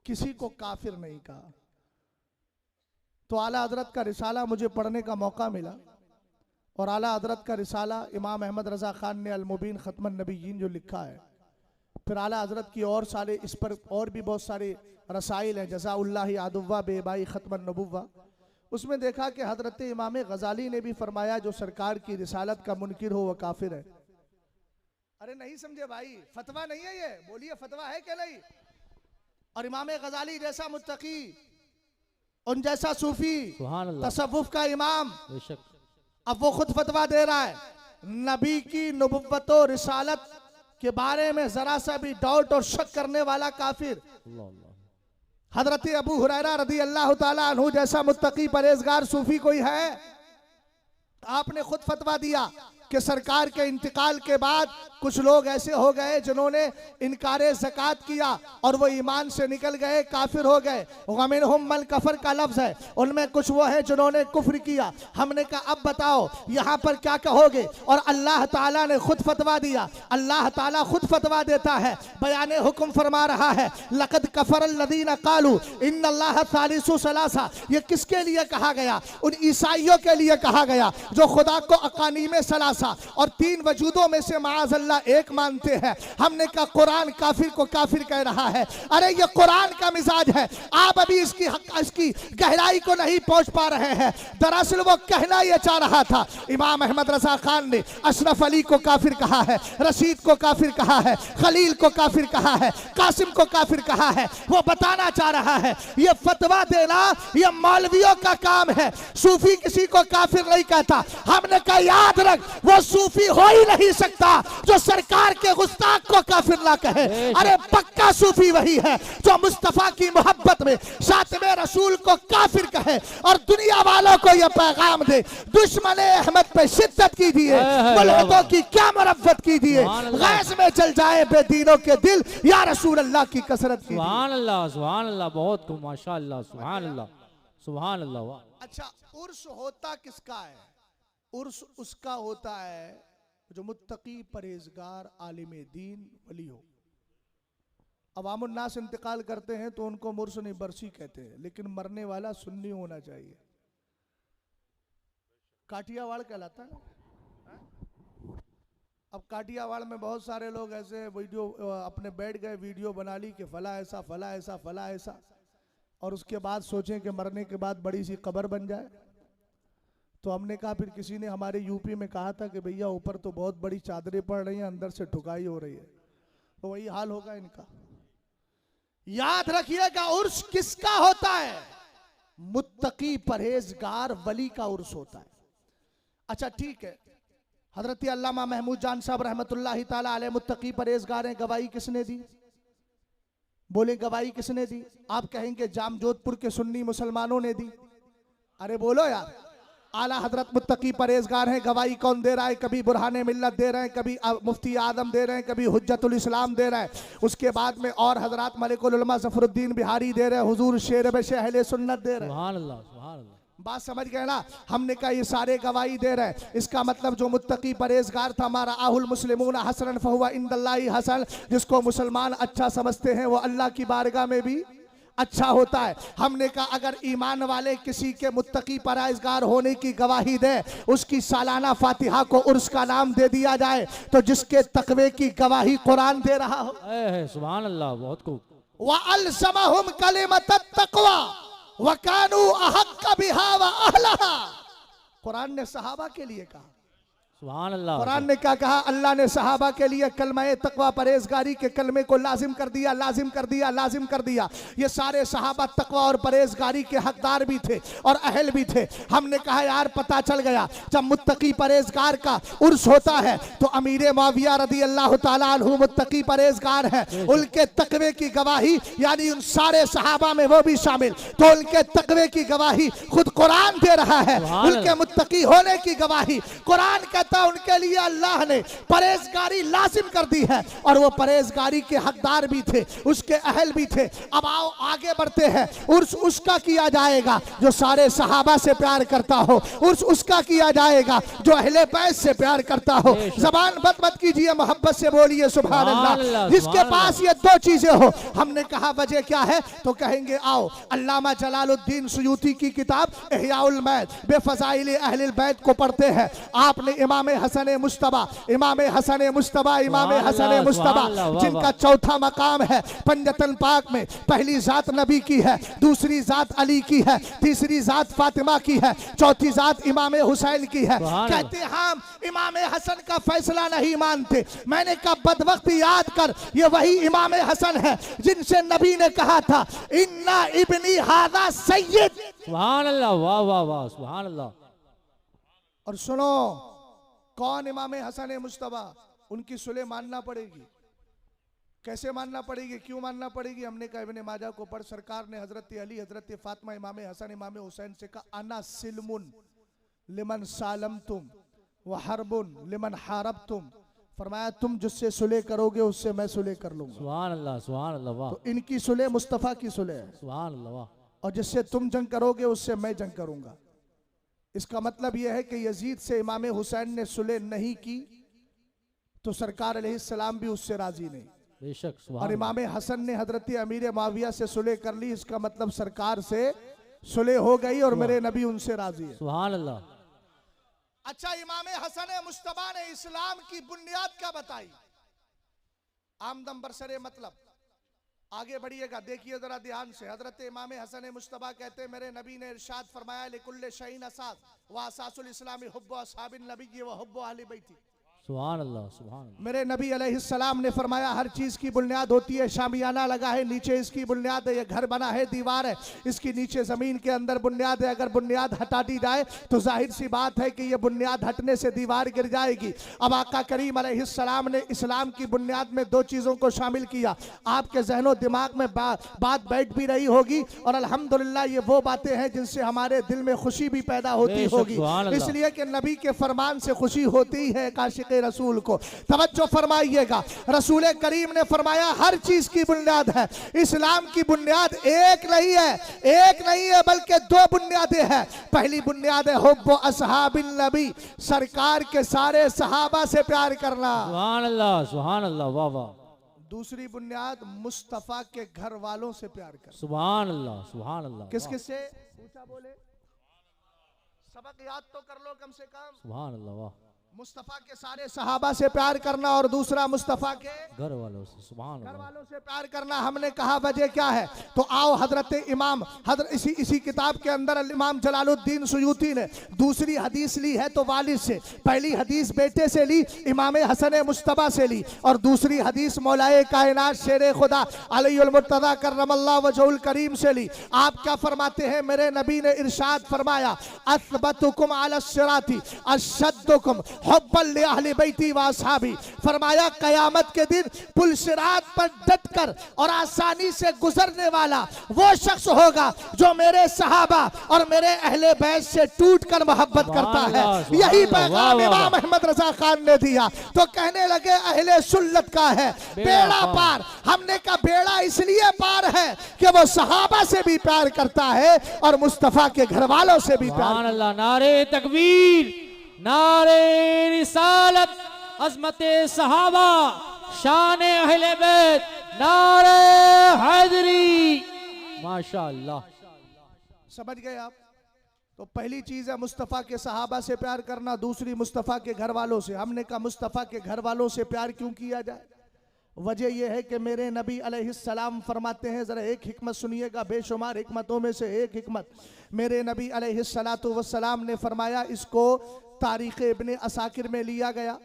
किसी को काफिर नहीं कहा। तो आला हजरत का रिसाला मुझे पढ़ने का मौका मिला, और आला हजरत का रिसाला इमाम अहमद रजा खान ने अल मुबीन खत्मन नबीयीन जो लिखा है, फिर आला हजरत की और सारे इस पर और भी बहुत सारे रसाइल हैं, जज़ाउल्लाहि आदुव्वा बेबाई खत्मन नबुव्वा। उसमें देखा कि हजरत इमाम गजाली ने भी फरमाया जो सरकार की रिसालत का मुनकिर हो वह काफिर है। अरे नहीं समझे भाई, फतवा नहीं है ये, बोलिए फतवा है क्या नहीं? और इमाम गजाली जैसा मुत्तकी, उन जैसा सूफी, तसव्वुफ का इमाम, अब वो खुद फतवा दे रहा है नबी की नबुव्वत और रिसालत के बारे में जरा सा भी डाउट और शक करने वाला काफिर। हजरत अबू हुरैरा रदी अल्लाह ताला अन्हु जैसा मुत्तकी परहेजगार सूफी कोई है? आपने खुद फतवा दिया कि सरकार के इंतकाल के बाद कुछ लोग ऐसे हो गए जिन्होंने इनकारे ज़कात किया और वो ईमान से निकल गए, काफिर हो गए। वमिनहुम मन कफर का लफ्ज है, उनमें कुछ वो है जिन्होंने कुफ्र किया। हमने कहा अब बताओ यहाँ पर क्या कहोगे? और अल्लाह ताला ने खुद फतवा दिया, अल्लाह ताला खुद फतवा देता है, बयाने हुक्म फरमा रहा है लक़द कफ़रल लज़ीना क़ालू इन्नल्लाह सालिसु सलासा। ये किसके लिए कहा गया? उन ईसाइयों के लिए कहा गया जो खुदा को अकानीम सलासा और तीन वजूदों में से माअज़ल्लाह एक मानते हैं। हमने कहा कुरान काफिर को काफिर कह रहा है। अरे ये कुरान का मिजाज है, आप अभी इसकी गहराई को नहीं पहुंच पा रहे हैं। दरअसल वो कहना ये चाह रहा था, इमाम अहमद रजा खान ने अशरफ अली को काफिर कहा है, रशीद को काफिर कहा है, खलील को काफिर कहा है, कासिम को काफिर कहा है। वो बताना चाह रहा है ये फतवा देना ये मौलवियों का काम है, सूफी किसी को काफिर नहीं कहता। हमने कहा याद रख, वो सूफी हो ही नहीं सकता जो सरकार के गुस्ताख को काफिर ना कहे। अरे पक्का सूफी वही है जो मुस्तफा की मोहब्बत में शातिमे रसूल को काफिर कहे और दुनिया वालों को यह पैगाम दे दुश्मन अहमद पे शिद्दत कीजिए, मुल्हिदों की क्या मरफ़त कीजिए, गैस में जल जाए बेदीनों के दिल, या रसूल अल्लाह की कसरत कीजिए। सुभान अल्लाह, सुभान अल्लाह, बहुत खूब, माशाअल्लाह, सुभान अल्लाह, सुभान अल्लाह। अच्छा, उर्स होता किसका है? उर्स उसका होता है जो मुत्तकी परहेजगार आलिम दीन वली हो। अवामुन नास इंतकाल करते हैं तो उनको मुर्स नहीं बरसी कहते हैं, लेकिन मरने वाला सुन्नी होना चाहिए। काठियावाड़ कहलाता है ना। अब काठियावाड़ में बहुत सारे लोग ऐसे वीडियो अपने बैठ गए, वीडियो बना ली कि फला ऐसा फला ऐसा फला ऐसा, और उसके बाद सोचें कि मरने के बाद बड़ी सी कब्र बन जाए। तो हमने कहा, फिर किसी ने हमारे यूपी में कहा था कि भैया ऊपर तो बहुत बड़ी चादरें पड़ रही हैं, अंदर से ठुकाई हो रही है। तो वही हाल होगा इनका। याद रखिएगा उर्स किसका होता है? मुत्तकी परहेजगार वली का उर्स होता है। अच्छा ठीक है, हजरत अल्लामा महमूद जान साहब रहमतुल्लाहि ताला अलैह मुत्तकी परहेजगार हैं, गवाही किसने दी? बोले गवाही किसने दी? आप कहेंगे जाम जोधपुर के सुन्नी मुसलमानों ने दी। अरे बोलो यार, आला हजरत मुत्तकी परहेजगार हैं, गवाही कौन दे रहा है? कभी बुरहाने मिल्लत दे रहे हैं, कभी मुफ्ती आदम दे रहे हैं, कभी हुज्जतुल इस्लाम दे रहे हैं, उसके बाद में और हजरत मलिकुल उलमा ज़फरुद्दीन बिहारी दे रहे हैं, हुजूर शेर बशे अहले सुन्नत दे रहे हैं। सुभान अल्लाह, सुभान अल्लाह। बात समझ गए ना? हमने कहा ये सारे गवाही दे रहे हैं, इसका मतलब जो मुत्तकी परहेजगार था, हमारा आहुल मुस्लिमून हसनन फहुवा इंदल्लाहि हसन, जिसको मुसलमान अच्छा समझते हैं वो अल्लाह की बारगाह में भी अच्छा होता है। हमने कहा अगर ईमान वाले किसी के मुत्तकी परहेजगार होने की गवाही दे, उसकी सालाना फातिहा को उर्स का नाम दे दिया जाए, तो जिसके तकवे की गवाही कुरान दे रहा हो। सुभान अल्लाह, बहुत खूब। व अलसमहुम कलिमतत तक़वा व कानू अहक्क बिहा व अहलहा। कुरान ने सहाबा के लिए कहा, सुभान अल्लाह। कुरान ने क्या कहा? अल्लाह ने सहाबा के लिए कलमा तकवा परहेजगारी के कलमे को लाजिम कर दिया, लाजिम कर दिया, लाजिम कर दिया। ये सारे सहाबा तकवा और परहेजगारी के हकदार भी थे और अहल भी थे। हमने कहा यार पता चल गया जब मुत्तकी परहेजगार का उर्स होता है तो अमीर मुआविया रदी अल्लाह ताला अन्हु मुत्तकी परहेजगार है, उनके तकवे की गवाही यानी उन सारे सहाबा में वो भी शामिल, तो उनके तकवे की गवाही खुद कुरान दे रहा है। उनके मुत्तकी होने की गवाही कुरान कहता, उनके लिए अल्लाह ने परहेजगारी लाजिम कर दी है और वो परहेजगारी के हकदार भी थे, उसके अहल भी थे। अब आओ आगे बढ़ते हैं। उर्स उसका किया जाएगा जो सारे सहाबा से प्यार करता हो, उर्स उसका किया जाएगा जो अहले बैत से प्यार करता हो। जबान बंद मत कीजिए, मोहब्बत से बोलिए सुभान अल्लाह। जिसके पास ये दो चीजें हो, हमने कहा वजह क्या है तो कहेंगे आओ अल्लामा जलालुद्दीन सुयूती की किताब इहयाउल मौत बेफज़ाइल अहलिल बैत को पढ़ते हैं। आपने इमाम हसन मुश्तबा, इमाम हसन मुश्तबा, इमाम हसन मुश्तबा जिनका चौथा मकाम है पंजतन पाक में, पहली जात नबी की है, दूसरी जात अली की है, तीसरी जात फातिमा की है, चौथी जात इमाम हुसैन की है। कहते हम इमाम हसन का फैसला नहीं मानते। मैंने कहा बदवक्त याद कर, ये वही इमाम हसन है जिनसे नबी ने कहा था इन्ना इब्नी हादा सय्यद। सुभान अल्लाह, वाह वाह वाह, सुभान अल्लाह। और सुनो कौन इमाम हसन मुश्तबा, उनकी सुलह मानना पड़ेगी। कैसे मानना पड़ेगी, क्यों मानना पड़ेगी? हमने कहा इब्ने माजा को पढ़, सरकार ने हजरत अली, हजरत फातिमा, इमाम हसन, इमाम हुसैन से कहा अना सिल्मुन लिमन सालम तुम व हरबुन लिमन हारब तुम। फरमाया तुम जिससे सुलह करोगे उससे मैं सुलह कर लूंगा। सुभान अल्लाह, सुभान अल्लाह, वाह। तो इनकी सुलह मुस्तफ़ा की सुलह है। सुभान अल्लाह, वाह। और जिससे तुम जंग करोगे उससे मैं जंग करूंगा। इसका मतलब यह है कि यजीद से इमाम हुसैन ने सुलह नहीं की तो सरकार अलैहिस्सलाम भी उससे राजी नहीं। बेशक। और इमाम हसन ने हजरत अमीर मुआविया से सुलह कर ली, इसका मतलब सरकार से सुलह हो गई और मेरे नबी उनसे राजी है। सुभान अल्लाह। अच्छा, इमाम हसन मुश्तबा ने इस्लाम की बुनियाद क्या बताई? आमदम बरसरे मतलब। आगे बढ़िएगा, देखिए जरा ध्यान से। हजरत इमाम हसन मुश्तबा कहते हैं मेरे नबी ने इरशाद फरमाया लिकुल्ले शैइन असास व असासुल इस्लामी हुब्बु अस्हाबिन नबी व हुब्बु अहली बैती। सुभान अल्लाह, सुभान अल्लाह। मेरे नबी अलैहिस्सलाम ने फरमाया हर चीज की बुनियाद होती है, शामियाना लगा है, नीचे इसकी बुनियाद है, ये घर बना है, दीवार है, इसकी नीचे जमीन के अंदर बुनियाद है। अगर बुनियाद हटा दी जाए तो जाहिर सी बात है कि ये बुनियाद हटने से दीवार गिर जाएगी। अब आका करीम अलैहिस्सलाम ने इस्लाम की बुनियाद में दो चीजों को शामिल किया। आपके जहनो दिमाग में बात बैठ भी रही होगी और अल्हम्दुलिल्लाह ये वो बातें हैं जिनसे हमारे दिल में खुशी भी पैदा होती होगी, इसलिए कि नबी के फरमान से खुशी होती है काशिक रसूल को। तवज्जो फरमाइएगा, रसूल करीम ने फरमाया हर चीज की बुनियाद है। इस्लाम की बुनियाद एक नहीं है बल्कि दो बुनियादें हैं। पहली बुनियाद है हुब्बु अस्हाबिन नबी, सरकार के सारे सहाबा से प्यार करना। सुभान अल्लाह, सुभान अल्लाह, वाह वाह। दूसरी बुनियाद मुस्तफा के घर वालों से प्यार करना। सुभान अल्लाह, सुभान अल्लाह। किस किस से? ऊंचा बोले, सबक याद तो कर लो कम से कम। सुभान अल्लाह, वाह। मुस्तफा के सारे सहाबा से प्यार करना और दूसरा मुस्तफा के घर वालों से। सुभान अल्लाह। घर वालों से प्यार करना। हमने कहा वजह क्या है तो आओ इसी किताब के अंदर इमाम जलालुद्दीन सुयूती ने दूसरी हदीस ली है तो वालिद से। पहली हदीस बेटे से ली, इमाम हसन मुश्तबा से ली, और दूसरी हदीस मौलाए कायनात शेर खुदा अलीउल मुर्तज़ा करमल्लाहु वजहुल करीम से ली। आप क्या फरमाते हैं? मेरे नबी ने इरशाद फरमाया असबतुकुम अला सिराती अशद्दुकुम हुब्बन li ahli बैती व असहाबी। फरमाया कयामत के दिन पुल सिरात पर डटकर और आसानी से गुजरने वाला वो शख्स होगा जो मेरे सहाबा और मेरे अहले बैत से टूटकर मोहब्बत करता है। यही पैगाम इमाम अहमद रजा खान ने दिया। तो कहने लगे अहले सुन्नत का है बेड़ा पार। हमने कहा बेड़ा इसलिए पार है कि वो सहाबा से भी प्यार करता है और मुस्तफा के घर वालों से भी प्यार। अल्लाह, नारे तकबीर, नारे रिसालत, अज़मते सहाबा, शान अहले बैत, नारे हैदरी, माशाअल्लाह। समझ गए आप? तो पहली चीज है मुस्तफा के सहाबा से प्यार करना, दूसरी मुस्तफा के घर वालों से। हमने कहा मुस्तफा के घर वालों से प्यार क्यों किया जाए? वजह यह है कि मेरे नबी अलैहिस्सलाम फरमाते हैं, जरा एक हिकमत सुनिएगा, बेशुमार हिकमतों में से एक हिकमत। मेरे नबी अलैहिस्सलातु वस्सलाम ने फरमाया, इसको तारीख़ इब्ने असाकिर में लिया गया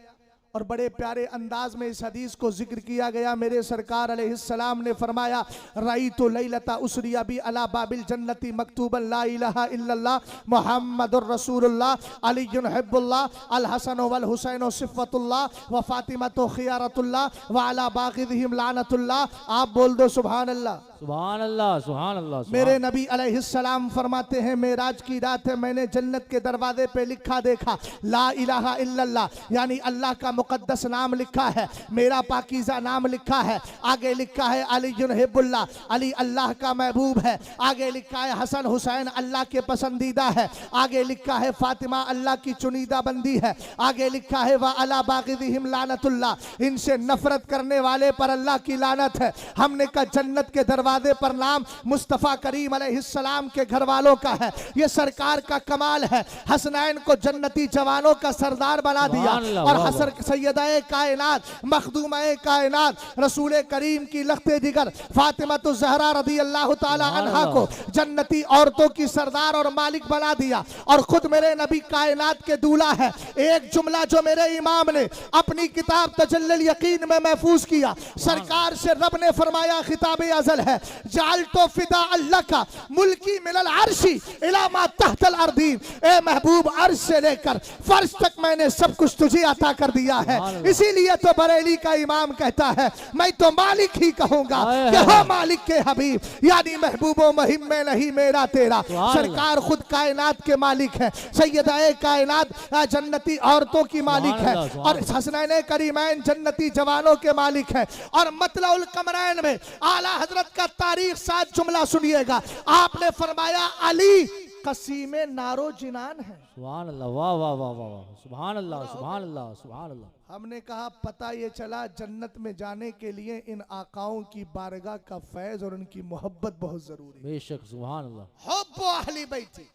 और बड़े प्यारे अंदाज में इस हदीस को जिक्र किया गया। मेरे सरकार अलैहिस्सलाम ने फरमाया, रईतु लैलता उसरिया बी अला बाबिल जन्नती मकतूबन ला इलाहा इल्लल्लाह मुहम्मदुर रसूलुल्लाह अलीयुन हिब्बुल्लाह अल हसन वल हुसैन सिफ़तुल्लाह व फातिमतु खियारतुल्लाह व अला बागिदिहिम लानतुल्लाह। आप बोल दो सुभान अल्लाह। सुभान अल्लाह, सुभान अल्लाह। मेरे नबी अलैहिस्सलाम फरमाते हैं, मेराज की रात है, मैंने जन्नत के दरवाजे पे लिखा देखा ला इलाहा इल्लल्लाह, यानी अल्लाह का मुकद्दस नाम लिखा है, मेरा पाकीज़ा नाम लिखा है। आगे लिखा है अलीयुन हिब्बुल्लाह, अली अल्लाह का महबूब है। आगे लिखा है हसन हुसैन अल्लाह के पसंदीदा है। आगे लिखा है फातिमा अल्लाह की चुनीदा बंदी है। आगे लिखा है व अला बागिदिहिम लानतुल्लाह, इनसे नफरत करने वाले पर अल्लाह की लानत है। हमने कहा जन्नत के दरवाजे पर नाम मुस्तफ़ा करीम अलैहिस्सलाम के घर वालों का है। ये सरकार का कमाल है। हसनैन को जन्नती जवानों का सरदार बना दिया और हसन सैयदाए कायनात मखदूमाए कायनात रसूल करीम की लख्ते जिगर फातिमातु ज़हरा रदी अल्लाह ताला अन्हा को जन्नती औरतों की सरदार और मालिक बना दिया। और खुद मेरे नबी कायनात के दूल्हा है। एक जुमला जो मेरे इमाम ने अपनी किताब तजल्लुल यकीन में महफूज किया, सरकार से रब ने फरमाया, खिताब अज़ल है, जाल तो फिदा अल्लाह का मुल्की मिलल अर्शी इला मा तहतल अर्दीन, ए महबूब अर्श से लेकर फर्श तक मैंने सब कुछ तुझे अता कर दिया है। इसीलिए तो बरेली का इमाम कहता है, मैं तो मालिक ही कहूंगा कि हो मालिक के हबीब, यानी महबूबो मुहिम में नहीं मेरा तेरा। सरकार खुद कायनात के मालिक है, सैयदाए कायनात जन्नती औरतों की मालिक है और हसनैन करीमैन जन्नती जवानों के मालिक है। और मतलउल कमरैन में आला हजरत का तारीख साथ जुमला सुनिएगा। आपने फरमाया अली कसीमे नारो जिनान है। सुभान अल्लाह, वाह वाह वाह वाह, सुभान अल्लाह, सुभान अल्लाह, सुभान अल्लाह। हमने कहा पता ये चला जन्नत में जाने के लिए इन आकाओं की बारगाह का फैज और उनकी मोहब्बत बहुत जरूरी है। बेशक, सुभान अल्लाह। हुब्बु अहली बैती।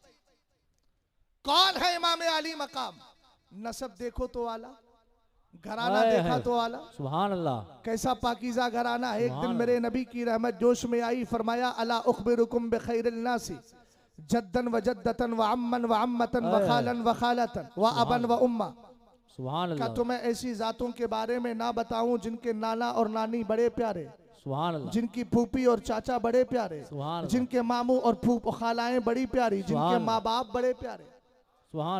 कौन है इमाम अली मकाम? नसब देखो तो आला, घराना देखा तो आला, सुभान अल्लाह। कैसा पाकीज़ा घराना। एक दिन मेरे नबी की रहमत जोश में आई, फरमाया अला उखबिरुकुम बिखैरिल नासी जद्दन व जद्दतन व अम्मन व अम्मतन व खालन व खालतन व अबन व उम्मा। सुभान अल्लाह। क्या तुम्हें ऐसी जातों के बारे में ना बताऊं जिनके नाना और नानी बड़े प्यारे, सुभान अल्लाह, जिनकी फूफी और चाचा बड़े प्यारे, जिनके मामू और फूफ खालाएं बड़ी प्यारी, जिनके माँ बाप बड़े प्यारे।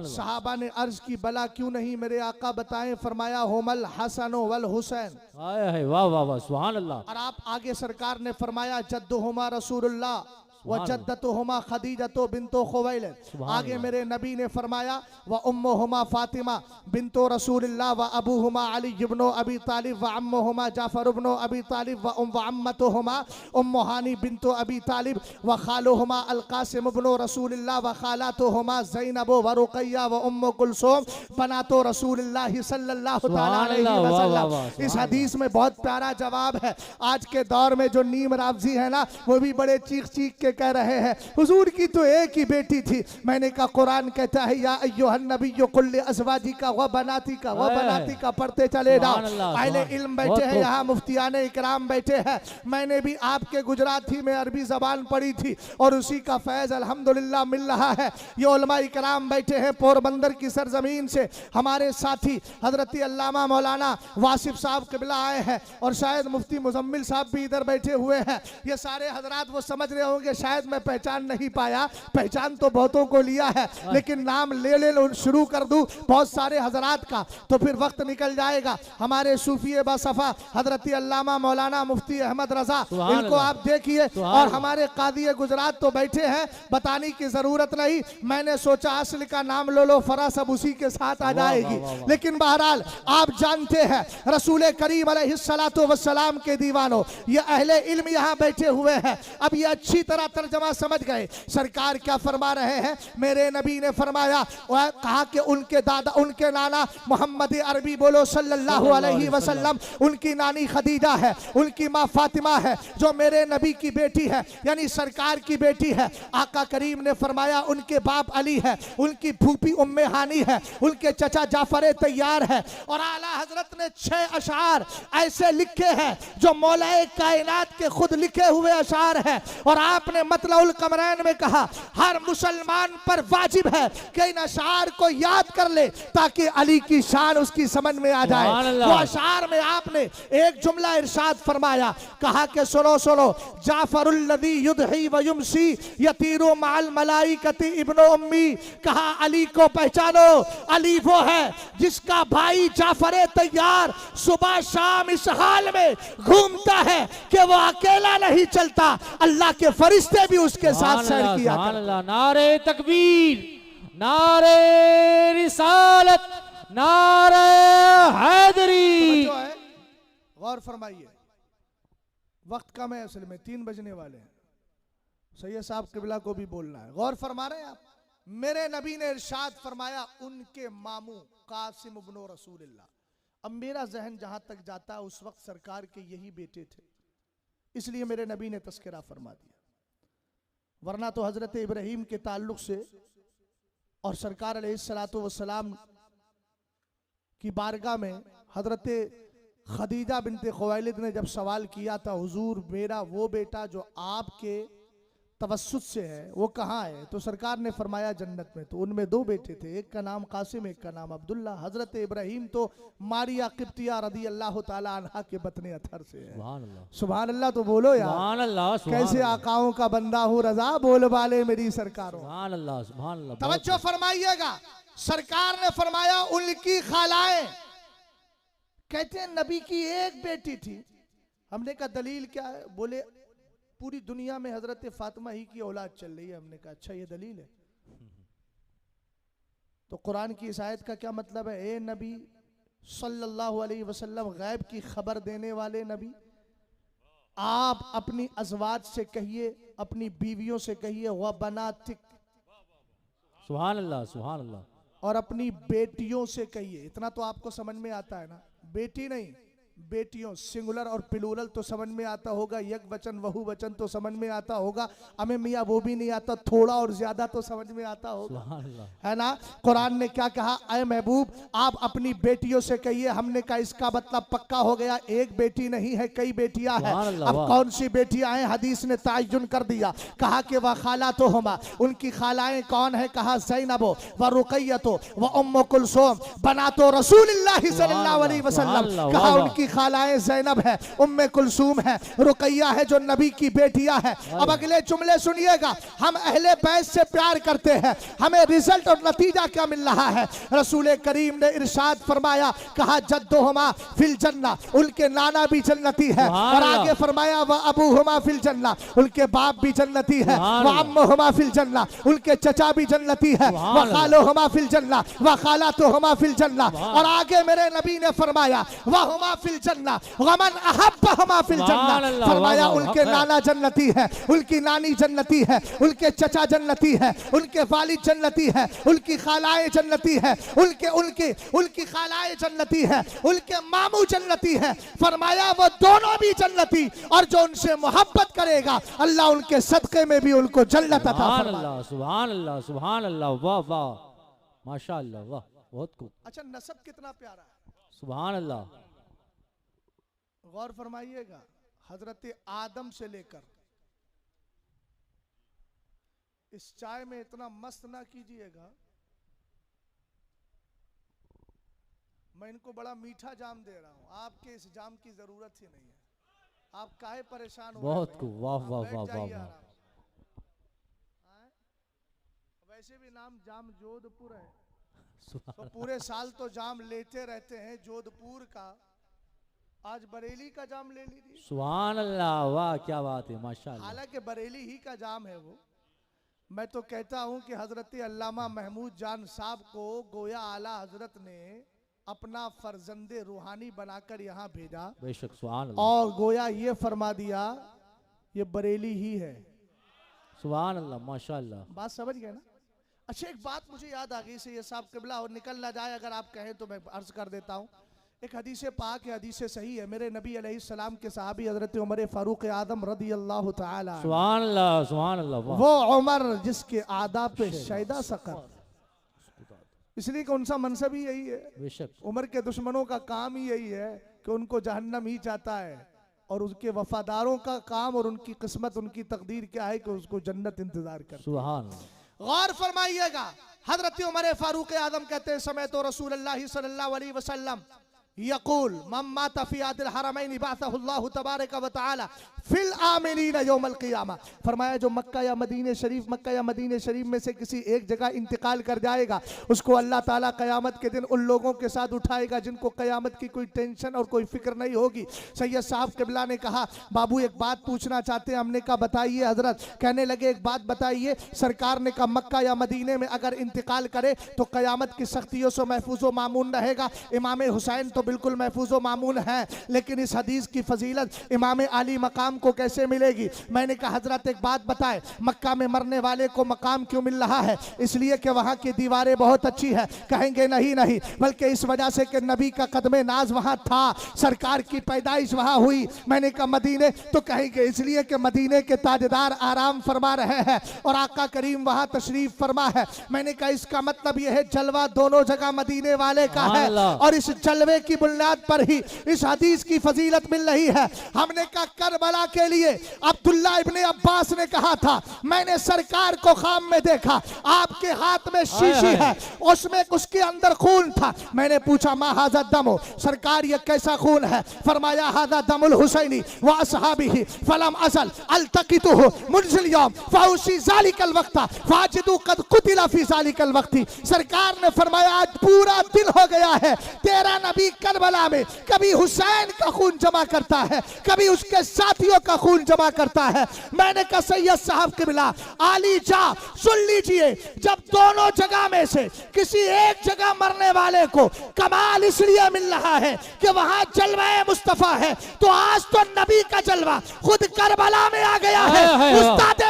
सहाबा ने अर्ज की बला क्यों नहीं मेरे आका बताएं। फरमाया होमल हसनो वल हुसैन। वाह वाह वाह, सुभान अल्लाह। और आप आगे सरकार ने फरमाया जद्दुहुमा रसूलुल्लाह व जद्दतुहुमा खदीजतो बिन्तो खुवैलिद। आगे मेरे नबी ने फरमाया व उम्मुहुमा फातिमा बिन्तो रसूलिल्लाह व अबूहुमा अली इब्नो अबी तालिब व अम्मुहुमा जाफर इब्नो अबी तालिब व अम्मतुहुमा उम्मु हानी बिन्तो अबी तालिब व खालुहुमा अल कासिम इब्नो रसूलिल्लाह व खालातुहुमा ज़ैनब व रुक़ैया व उम्मु कुलसूम बनातो रसूलिल्लाह सल्लल्लाहु तआला अलैहि वसल्लम। इस हदीस में बहुत प्यारा जवाब है। आज के दौर में जो नीम रावजी है ना, वो भी बड़े चीख चीख के कह रहे हैं हुजूर की तो एक ही बेटी थी। मैंने कहा कुरान कहता है या अय्युहन नबिय्यु कुल अज़वाजी का व बनाती का व बनाती का पढ़ते चले जाओ। अहले इल्म बैठे हैं यहाँ, मुफ्तियाने इकराम बैठे हैं। मैंने भी आपके गुजराती में अरबी जबान पढ़ी थी और उसी का फैज अल्हम्दुलिल्लाह मिल रहा है। ये उलमा इकराम बैठे हैं पोरबंदर की सरजमीन से। हमारे साथी हजरत अल्लामा मौलाना वासिफ साहब क़िबला आए हैं और शायद मुफ्ती मुजम्मिल साहब भी इधर बैठे हुए हैं। ये सारे हजरात वो समझ रहे होंगे शायद मैं पहचान नहीं पाया, पहचान तो बहुतों को लिया है, लेकिन नाम ले शुरू कर दूं बहुत सारे हजरात का तो फिर वक्त निकल जाएगा। हमारे सूफी बासफा हजरत अल्लामा मौलाना मुफ्ती अहमद रजा, इनको आप देखिए। और हमारे कादी गुजरात तो बैठे हैं, बताने की जरूरत नहीं। मैंने सोचा असल का नाम लो लो फरा सब उसी के साथ आ जाएगी, लेकिन बहरहाल आप जानते हैं रसूल करीम अलैहिस्सलातु वस्सलाम के दीवानों, ये अहले इल्म यहाँ बैठे हुए हैं। अब ये अच्छी तरह तर्जमा समझ गए। सरकार क्या फरमा रहे हैं, मेरे नबी ने फरमाया, वह कहा कि उनके दादा, उनके नाना मोहम्मद अरबी बोलो सल्लल्लाहु अलैहि वसल्लम, उनकी नानी खदीजा है, उनकी माँ फातिमा है जो मेरे नबी की बेटी है, यानी सरकार की बेटी है। आका करीम ने फरमाया उनके बाप अली है, उनकी फूफी उम्मे हानी है, उनके चचा जाफर तैयार है। और आला हजरत ने 6 अशार ऐसे लिखे हैं जो मौलाए कायनात के खुद लिखे हुए अशार है। और आपने मतलउल कमरैन में कहा हर मुसलमान पर वाजिब है कि इन अशार को याद कर ले ताकि अली की शान उसकी समझ में आ जाए। वो अशार में आपने एक जुमला इरशाद फरमाया, कहा कि सुनो सुनो, जाफरुल लदी युदही व युमसी यतीरो माल मलाइकती इब्नो उम्मी, कहा अली को पहचानो, अली वो है जिसका भाई जाफर तैयार सुबह शाम इस हाल में घूमता है कि वो अकेला नहीं चलता, अल्लाह के फरिश्ते भी उसके साथ सैर किया करते। नारे तकबीर, नारे रिसालत, नारे हैदरी। गौर फरमाइए, वक्त कम है, असल में 3 बजने वाले हैं। सैयद साहब किबला को भी बोलना है, गौर फरमा रहे हैं आप। मेरे नबी ने इरशाद फरमाया उनके मामू कासिम इब्न रसूलुल्लाह। अब मेरा जहन जहां तक जाता है उस वक्त सरकार के यही बेटे थे, इसलिए मेरे नबी ने तस्करा फरमा दिया। वरना तो हजरत इब्राहीम के ताल्लुक से और सरकार अलैहिस्सलातु वस्सलाम की बारगाह में हजरत खदीजा बिनते खुवैलिद ने जब सवाल किया था, हुजूर मेरा वो बेटा जो आपके तवस्सुत से है वो कहाँ है, तो सरकार ने फरमाया जन्नत में। तो उनमें 2 बेटे थे, एक का नाम कासिम, एक का नाम अब्दुल्ला। हजरत इब्राहीम तो मारिया किब्तिया रदी अल्लाह ताला अन्हा के बतने अथर से है। सुभान अल्लाह तो बोलो यार, सुभान अल्लाह, कैसे आकाओं का बंदा हूँ रजा, बोल वाले मेरी सरकारों। सुभान अल्लाह, सुभान अल्लाह। तवज्जो फरमाइएगा, सरकार ने फरमाया उनकी खालाएं, कहते हैं नबी की एक बेटी थी। हमने कहा दलील क्या है, बोले पूरी दुनिया में हजरत फातिमा ही की औलाद चल रही है। हमने कहा अच्छा ये दलील है, तो कुरान की इस आयत का क्या मतलब है? ए नबी सल्लल्लाहु अलैहि वसल्लम, गैब की खबर देने वाले नबी, आप अपनी अज़वाज से कहिए, अपनी बीवियों से कहिए व बनातिक, सुभान अल्लाह, सुभान अल्लाह, और अपनी बेटियों से कहिए। इतना तो आपको समझ में आता है ना, बेटी नहीं बेटियों, सिंगुलर और प्लूरल तो समझ में आता होगा, एक वचन बहु वचन तो समझ में आता होगा, हमें मियाँ वो भी नहीं आता, थोड़ा और ज्यादा तो समझ में आता होगा, है ना। कुरान ने क्या कहा, ऐ महबूब आप अपनी बेटियों से कहिए। हमने कहा इसका मतलब पक्का हो गया एक बेटी नहीं है, कई बेटियां हैं। अब कौन सी बेटियां हैं? हदीस ने तायुन कर दिया, कहा कि वह खाला तो हमा, उनकी खालाएं कौन है? कहा ज़ैनब व रुकैयतो व उम्म कुलसूम बनातो रसूलुल्लाह सल्लल्लाहु अलैहि वसल्लम। कहा उनकी खालाएं ज़ैनब है, उम्मे कुलसूम है, रुकैया है जो नबी की बेटियां है। अब अगले जुमले सुनिएगा, हम अहले बैत से प्यार करते हैं, हमें रिजल्ट और नतीजा क्या मिल रहा है? रसूल करीम ने इरशाद फरमाया, कहा जद्दुहुमा फिल जन्ना, उनके नाना भी जन्नती है। और आगे फरमाया व अबूहुमा फिल जन्ना, उनके बाप भी जन्नती है। व अम्मुहुमा फिल जन्ना, उनके चचा भी जन्नती है। व खालुहुमा फिल जन्ना व खालातुहुमा फिल जन्ना। और आगे मेरे नबी ने फरमाया व हुमा फिल जन्ना वमन अहब्बहुमा फिल जन्ना, फरमाया उनके नाना जन्नती है, उनकी नानी जन्नती है, उनके चचा जन्नती है, उनके वालिद जन्नती है, उनकी खालाएं जन्नती है, उनकी खालाएं जन्नती है, उनके मामू जन्नती है। फरमाया वो दोनों भी जन्नती, और जो उनसे मोहब्बत करेगा अल्लाह उनके सदके में भी उनको जन्नत अता फरमाएगा। सुभान अल्लाह, सुभान अल्लाह, वाह वाह, माशाअल्लाह, वाह, बहुत खूब। अच्छा नसब कितना प्यारा है, सुभान अल्लाह। गौर फरमाइएगा, हजरत आदम से लेकर इस चाय में इतना मस्त ना कीजिएगा, मैं इनको बड़ा मीठा जाम दे रहा हूं, आपके इस जाम की जरूरत ही नहीं है, आप काहे परेशान हो? बहुत खूब, वाह वाह वाह वाह। वैसे भी नाम जाम जोधपुर है, तो पूरे साल तो जाम लेते रहते हैं जोधपुर का, आज बरेली का जाम ले लीजिए। सुभान अल्लाह, वाह क्या बात है, माशाअल्लाह। हालांकि बरेली ही का जाम है वो। मैं तो कहता हूं कि हजरत अल्लामा महमूद जान साहब को गोया आला हजरत ने अपना फर्जंदे रूहानी बनाकर यहाँ भेजा, बेशक, सुभान अल्लाह। और गोया ये फरमा दिया ये बरेली ही है। सुभान अल्लाह माशाअल्लाह। बात समझ गए ना? अच्छा, एक बात मुझे याद आ गई सैयद साहब किबला, और निकल ना जाए अगर आप कहें तो मैं अर्ज कर देता हूँ। एक हदीस पाक है, हदीस सही है, मेरे नबी अलैहिस्सलाम के सहाबी हजरत उमर फारूक आदम रदी अल्लाह तआला अन्हु, सुभान अल्लाह सुभान अल्लाह। वाह। वो उमर जिसके आदाब पे शैदा सकर, इसलिए कि उनका मनसब ही यही है। बेशक। उमर के दुश्मनों का काम ही यही है कि उनको जहन्नम ही चाहता है, और उसके वफादारों का काम और उनकी किस्मत, उनकी तकदीर क्या है कि उसको जन्नत इंतजार कर। सुभान। गौर फरमाइएगा, हजरत उमर फारूक आदम कहते हैं समय तो रसूलुल्लाह सल्लल्लाहु अलैहि वसल्लम यकूल मम्मा तफियादिल हरमैन बासहुल्लाहु तबारक व तआला फिल आमिनीन यौमल क़ियामा। फरमाया जो मक्का या मदीने शरीफ में से किसी एक जगह इंतकाल कर जाएगा, उसको अल्लाह ताला क़यामत के दिन उन लोगों के साथ उठाएगा जिनको क़यामत की कोई टेंशन और कोई फिक्र नहीं होगी। सैयद साहब किबला ने कहा बाबू एक बात पूछना चाहते हैं। हमने कहा बताइए हजरत। कहने लगे एक बात बताइए। सरकार ने कहा मक्का या मदीने में अगर इंतकाल करे तो क़यामत की सख्तियों से महफूज व मामून रहेगा। इमाम हुसैन तो बिल्कुल महफूज व मामून है, लेकिन इस हदीस की फजीलत इमाम आली मकाम को कैसे मिलेगी? मैंने कहा हजरत एक बात बताए, मक्का में मरने वाले को मकाम क्यों मिल रहा है? इसलिए कि वहां की दीवारें बहुत अच्छी है। कहेंगे नहीं, बल्कि इस वजह से कि नबी का कदमे नाज वहां था, सरकार की पैदाइश वहां हुई। मैंने कहा मदीने, तो कहेंगे इसलिए कि मदीने के ताजदार आराम फरमा रहे हैं और आका करीम वहां तशरीफ फरमा है। मैंने कहा इसका मतलब यह है जलवा दोनों जगह मदीने वाले का है, और इस जलवे की बुनियाद पर ही इस हदीस की फजीलत मिल रही है। हमने कहा करबला के लिए अब्दुल्ला इब्ने अब्बास ने कहा था मैंने सरकार को ख्वाब में देखा, आपके हाथ में शीशी है, उसमें उसके अंदर खून था। मैंने पूछा मा हाज़ा दमो, सरकार ये कैसा खून है? फरमाया हाज़ा दमुल हुसैनी व असहाबिही फलम अज़ल अल्तक़ितुहु मुनज़िल यौम फ़उसी ज़ालिकल वक़्त फ़ाजिदु क़द क़ुतिला फ़ी ज़ालिकल वक़्ति। सरकार ने फरमाया आज पूरा दिन हो गया है, तेरा नबी करबला में कभी हुसैन का खून जमा करता है, कभी उसके साथियों का खून जमा करता है। मैंने कहा सैयद साहब किबला आली जा सुन लीजिए, जब दोनों जगह में से किसी एक जगह मरने वाले को कमाल इसलिए मिल रहा है कि वहां जलवा मुस्तफा है, तो आज तो नबी का जलवा खुद करबला में आ गया है। उस्ताद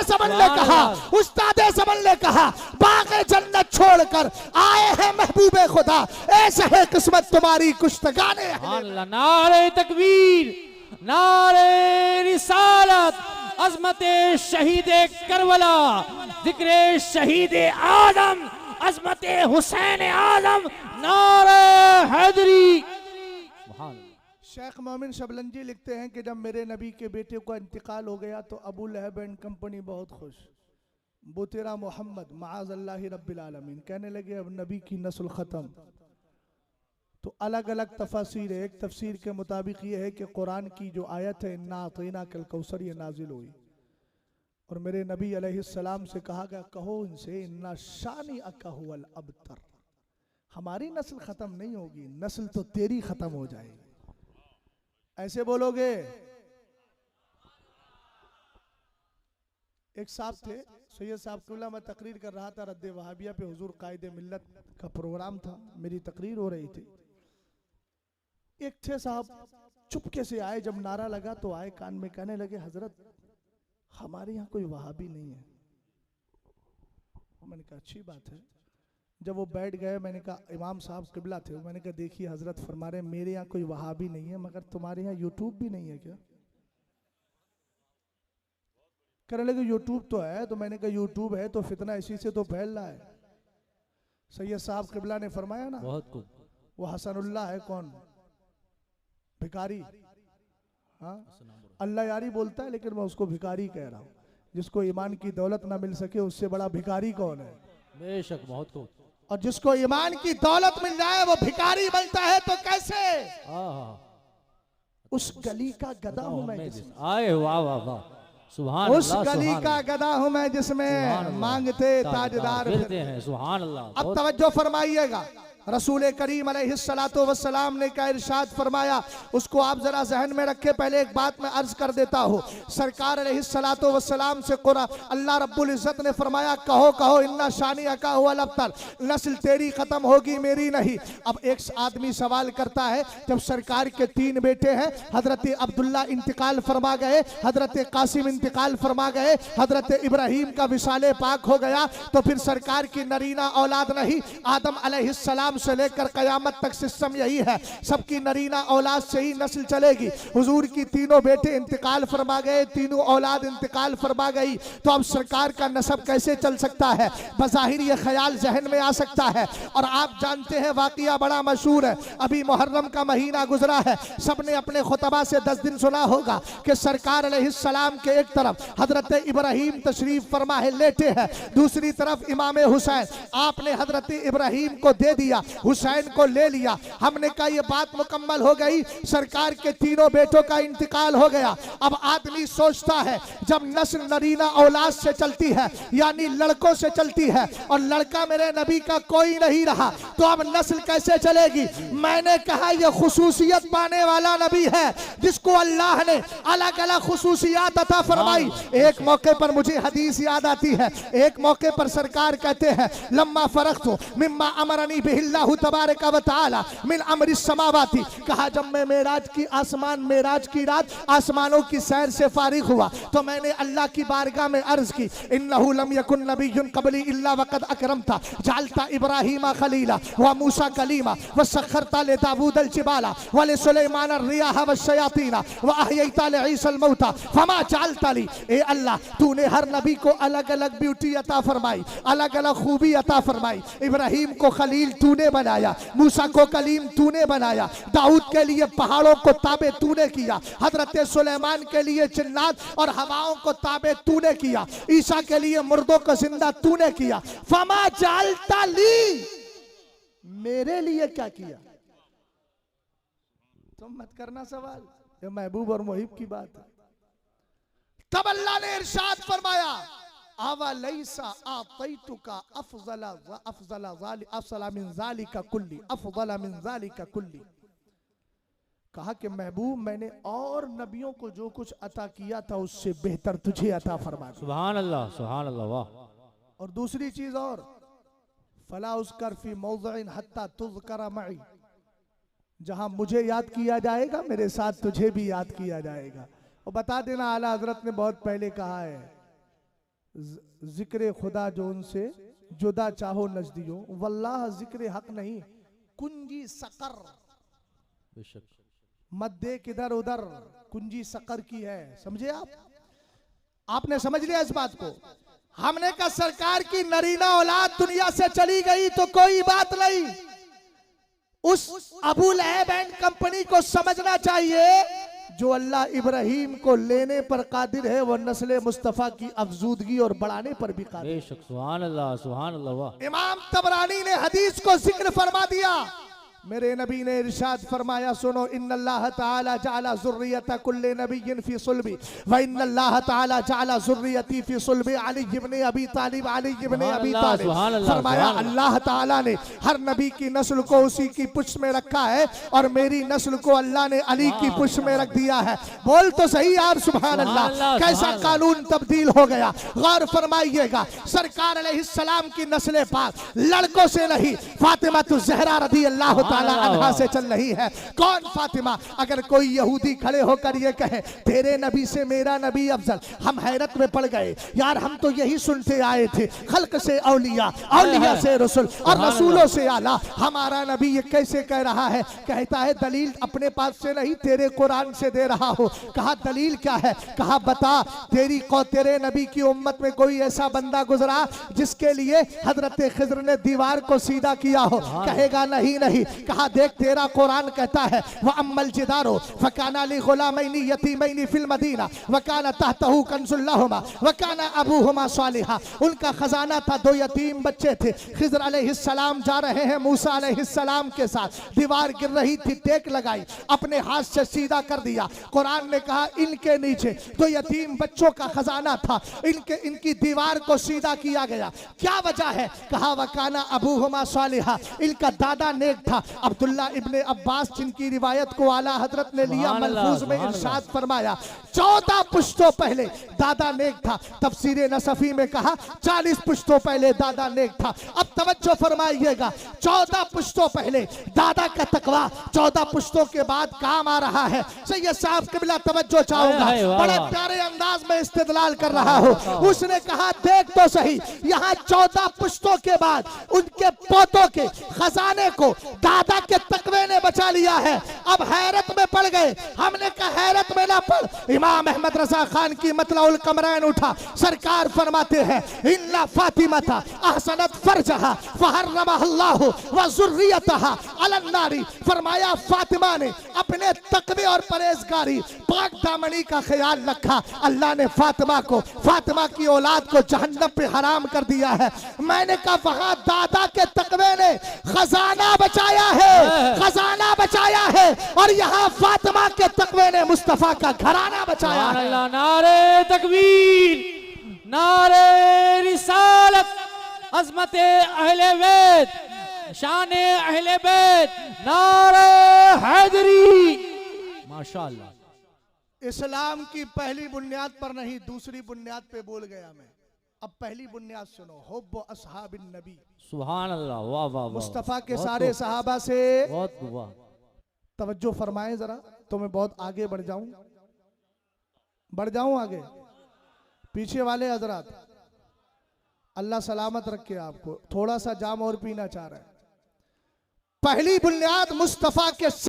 समन ने कहा बाग़े जन्नत छोड़कर आए हैं महबूबे खुदा, ऐसे है किस्मत तुम्हारी कुश्तगाने हैं। नारे तकबीर, नारे रिसालत, अज़मते शहीदे करबला, जिक्रे शहीदे आदम, अज़मते हुसैन आदम, नारे हैदरी। शेख मोमिन शबलंजी लिखते हैं कि जब मेरे नबी के बेटे का इंतकाल हो गया तो अबू लहब एंड कंपनी बहुत खुश, वो तेरा मोहम्मद माअज़ल्लाहि रब्बिल आलमीन, कहने लगे अब नबी की नस्ल ख़त्म। तो अलग अलग तफसीर है। एक तफसीर के मुताबिक ये है कि कुरान की जो आयत है इन्ना अतैना कल कौसर ये नाजिल हुई और मेरे नबी अलैहिस्सलाम से कहा गया कहो इनसे इन्ना शानी अकहुल अबतर, हमारी नस्ल खत्म नहीं होगी, नस्ल तो तेरी खत्म हो जाएगी। ऐसे बोलोगे? एक साहब थे सैयद साहब किबला, मैं तकरीर कर रहा था रद्द वहाबिया पे, हुजूर कायदे मिल्लत का प्रोग्राम था, मेरी तकरीर हो रही थी। एक थे साहब चुपके से आए, जब नारा लगा तो आए कान में, कहने लगे हजरत हमारे यहाँ कोई वहाबी नहीं है। मैंने कहा अच्छी बात है। जब वो बैठ गए मैंने कहा इमाम साहब किबला थे, मैंने कहा देखिए हजरत फरमा रहे मेरे यहाँ कोई वहाबी नहीं है, मगर तुम्हारे यहाँ यूट्यूब भी नहीं है क्या? कहने लगे यूट्यूब तो है। तो मैंने कहा यूट्यूब है तो फितना इसी से तो फैल रहा है। सैयद साहब किबला ने फरमाया ना वो हसनुल्लाह है, कौन? भिखारी। हाँ अल्लाह यारी बोलता है लेकिन मैं उसको भिखारी कह रहा हूँ। जिसको ईमान की दौलत ना मिल सके उससे बड़ा भिखारी कौन है? बेशक बहुत खूब। और जिसको ईमान की दौलत मिल जाए वो भिखारी बनता है तो कैसे? उस गली का गधा हूं मैं जिसमें, आए वाह वाह वाह, सुभान उस गली का गधा हूं मैं जिसमें मांगते ताजदार फिरते हैं। सुभान अल्लाह। अब तवज्जो फरमाइएगा, रसूल करीम अलैहिस्सलातो वस्सलाम ने क्या इरशाद फरमाया, उसको आप जरा जहन में रखे। पहले एक बात मैं अर्ज कर देता हूँ, सरकार अलैहिस्सलातो वस्सलाम से कुरान अल्लाह रब्बुल इज्जत ने फरमाया, कहो कहो इन्ना शानिया का हुआ लफ्तर, नस्ल तेरी खत्म होगी मेरी नहीं। अब एक आदमी सवाल करता है, जब सरकार के 3 बेटे हैं, हजरत अब्दुल्ला इंतकाल फरमा गए, हजरत कासिम इंतकाल फरमा गए, हजरत इब्राहिम का विसाले पाक हो गया, तो फिर सरकार की नरीना औलाद नहीं। आदम अलैहिस्सलाम से लेकर कयामत तक सिस्टम यही है, सबकी नरीना औलाद से ही नस्ल चलेगी। हुजूर की तीनों बेटे इंतकाल फरमा गए, तीनों औलाद इंतकाल फरमा गई, तो अब सरकार का नसब कैसे चल सकता है? बज़ाहिर ये ख्याल जहन में आ सकता है। और आप जानते हैं वाकया बड़ा मशहूर है, अभी मुहर्रम का महीना गुजरा है, सबने अपने खुतबा से 10 दिन सुना होगा कि सरकार अलैहिस्सलाम के एक तरफ हजरत इब्राहिम तशरीफ फरमा है, लेटे हैं, दूसरी तरफ इमाम हुसैन, आपने हजरत इब्राहिम को दे दिया, हुसैन को ले लिया। हमने कहा ये बात मुकम्मल हो गई, सरकार के तीनों बेटों का इंतकाल हो गया। अब आदमी सोचता है, जब नस्ल नरीना औलाद से चलती है, यानी लड़कों से चलती है, और लड़का मेरे नबी का कोई नहीं रहा, तो अब नस्ल कैसे चलेगी? मैंने कहा यह खुसूसियत पाने वाला नबी है जिसको अल्लाह ने अलग अलग खुसूसियात अता फरमाई। एक मौके पर मुझे हदीस याद आती है, एक मौके पर सरकार कहते हैं, लम्मा फरख्तु मिम्मा अमरनी बिहिल्लाहु तबारक व तआला मिन अमरि समावाती, कहा जब मैं मेराज की रात आसमानों की सैर से फारिग हुआ, तो मैंने अल्लाह की बारगाह में अर्ज की, इन्नहु लम यकुन नबियुन क़बली इल्ला वक़द अकरमता जअलता इब्राहीमा खलीला व मूसा कलीमा व सखरता ले दाऊद अल जिबाला व ले सुलैमान अर रियाह व शयातीना व अहयैता ले ईसा अल मौता फमा जअलता ली। ए अल्लाह, तूने हर नबी को अलग अलग ब्यूटी अता फरमाई, अलग अलग खूबी अता फरमाई। इब्राहिम को खलील तूने बनाया, मूसा को कलीम तूने बनाया, दाऊद के लिए पहाड़ों को ताबे तूने किया, हजरत सुलेमान के लिए जिन्नात और हवाओं को ताबे तूने किया, ईसा के लिए मुर्दों को जिंदा तूने किया। फमा जालता ली, मेरे लिए क्या किया? तुम मत करना सवाल, ये महबूब और मुहिब की बात है। तब अल्लाह ने इरशाद फरमाया, अवलैसा आतैतुका अफज़ला मिन ज़ालिका कुल्ली, अफज़ला मिन ज़ालिका कुल्ली। कहा कि महबूब, मैंने और नबियों को जो कुछ अता किया था उससे बेहतर तुझे अता फरमा। सुभान अल्लाह, वाह। और दूसरी चीज और, फला उसकर फी मौज़िन हत्ता तुज़करा मई, जहां मुझे याद किया जाएगा मेरे साथ तुझे भी याद किया जाएगा। और बता देना, आला हजरत ने बहुत पहले कहा है, जिक्र खुदा जो उनसे जुदा चाहो नजदियो, वल्लाह जिक्र हक नहीं कुंजी सकर, बेशक मत देख इधर उधर, कुंजी सकर की है। समझे आपने समझ लिया इस बात को? हमने कहा सरकार की नरीना औलाद दुनिया से चली गई तो कोई बात नहीं, उस अबू लहब एंड कंपनी को समझना चाहिए, जो अल्लाह इब्राहिम को लेने पर कादिर है, वो नस्ल मुस्तफ़ा की अफजूदगी और बढ़ाने पर भी कादिर। बेशक, सुभान अल्लाह, वाह। इमाम तबरानी ने हदीस को जिक्र फरमा दिया, मेरे नबी ने इरशाद फरमाया, सुनो, इन्नल्लाह ताला जअला ज़ुर्रियत कुल्ले नबिय्यिन फी सुल्बी व इन्नल्लाह ताला जअला ज़ुर्रियती फी सुल्बी अली इब्न अबी तालिब, अली इब्न अबी तालिब। फरमाया अल्लाह ताला ने हर नबी की नस्ल को उसी की पुष्ट में रखा है, और मेरी नस्ल को अल्लाह ने अली की पुष्ट में रख दिया है। बोल तो सही यार, सुभान अल्लाह। कैसा कानून तब्दील हो गया, गौर फरमाइएगा। सरकार अलैहिस्सलाम की नस्ल पाक लड़कों से नहीं, फातिमा तो ज़हरा रज़ी अल्लाह ताला से चल रही है। कौन फातिमा? अगर कोई यहूदी खड़े होकर ये कहे तेरे नबी से मेरा नबी अफजल, हम हैरत में पड़ गए यार, हम तो यही सुनते आए थे, खल्क से औलिया, औलिया से रसूल और रसूलों से आला, हमारा नबी ये कैसे कह रहा है? कहता है दलील अपने पास से नहीं, तेरे कुरान से दे रहा हो। कहा दलील क्या है? कहा बता, तेरे नबी की उम्मत में कोई ऐसा बंदा गुजरा जिसके लिए हजरत खिज़र ने दीवार को सीधा किया हो? कहेगा नहीं नहीं, कहा देख तेरा कुरान कहता है वह अम्मल जिदारो फकाना ली गुलामैनी यतीमैनी फिल मदीना वकाना तहतहु कंजुल लहुमा वकाना अबूहुमा सालिहा। उनका खजाना था, दो यतीम बच्चे थे। खिज़र अलैहिस्सलाम जा रहे हैं मूसा अलैहिस्सलाम के साथ, दीवार गिर रही थी, टेक लगाई, अपने हाथ से सीधा कर दिया। कुरान ने कहा इनके नीचे दो यतीम बच्चों का खजाना था, इनकी दीवार को सीधा किया गया। क्या वजह है? कहा वकाना अबूहुमा सालिहा, इनका दादा नेक था। अब्दुल्ला इब्ने अब्बास जिनकी रिवायत को आला हजरत ने लिया, मलफूज में इरशाद फरमाया 14 पुश्तों पहले दादा नेक था। तफसीरे नसफी में कहा 40 पुश्तों पहले दादा नेक था। अब तवज्जो फरमाइएगा, 14 पुश्तों पहले दादा का तकवा, 14 पुश्तों के बाद काम आ रहा है। सैयद साहब क़िबला तवज्जो चाहूंगा, बड़े प्यारे अंदाज में इस्तेदलाल कर रहा हूं। उसने कहा देख तो सही, यहाँ 14 पुश्तों के बाद उनके पोतों के खजाने को दादा के तकवे ने बचा लिया है। अब हैरत में पड़ गए। हमने कहा हैरत में ना पड़। इमाम अहमद रजा खान की मतलाउल कमरैन उठा, सरकार फरमाते हैं इन्ना फातिमा था अहसनत फरजहा फहर्रमहल्लाहु व ज़ुर्रियतहा अलन नारी। फरमाया फातिमा ने अपने तकवे और परहेजगारी पाक दामनी का ख्याल रखा, अल्लाह ने फातिमा की औलाद को जहन्नम पे हराम कर दिया है। मैंने कहा वहां दादा के तकवे ने खजाना बचाया है, खजाना बचाया है, और यहाँ फातिमा के तकवे ने मुस्तफा का घराना बचाया है। नारे तकबीर, नारे रिसालत, अज़मते अहले बैत, शाने अहले बैत, नारे हैदरी। माशाअल्लाह। इस्लाम की पहली बुनियाद पर नहीं, दूसरी बुनियाद पे बोल गया मैं। अब पहली बुनियाद सुनो, हुब्ब अस्हाबिन नबी। सुभान अल्लाह, वाह वाह वाह। मुस्तफा के सारे सहाबा से बहुत वाह। तवज्जो फरमाएं जरा, तो मैं बहुत आगे बढ़ जाऊं आगे। पीछे वाले हजरात अल्लाह सलामत रखे आपको, थोड़ा सा जाम और पीना चाह रहे हैं। पहली बुनियाद मुस्तफा के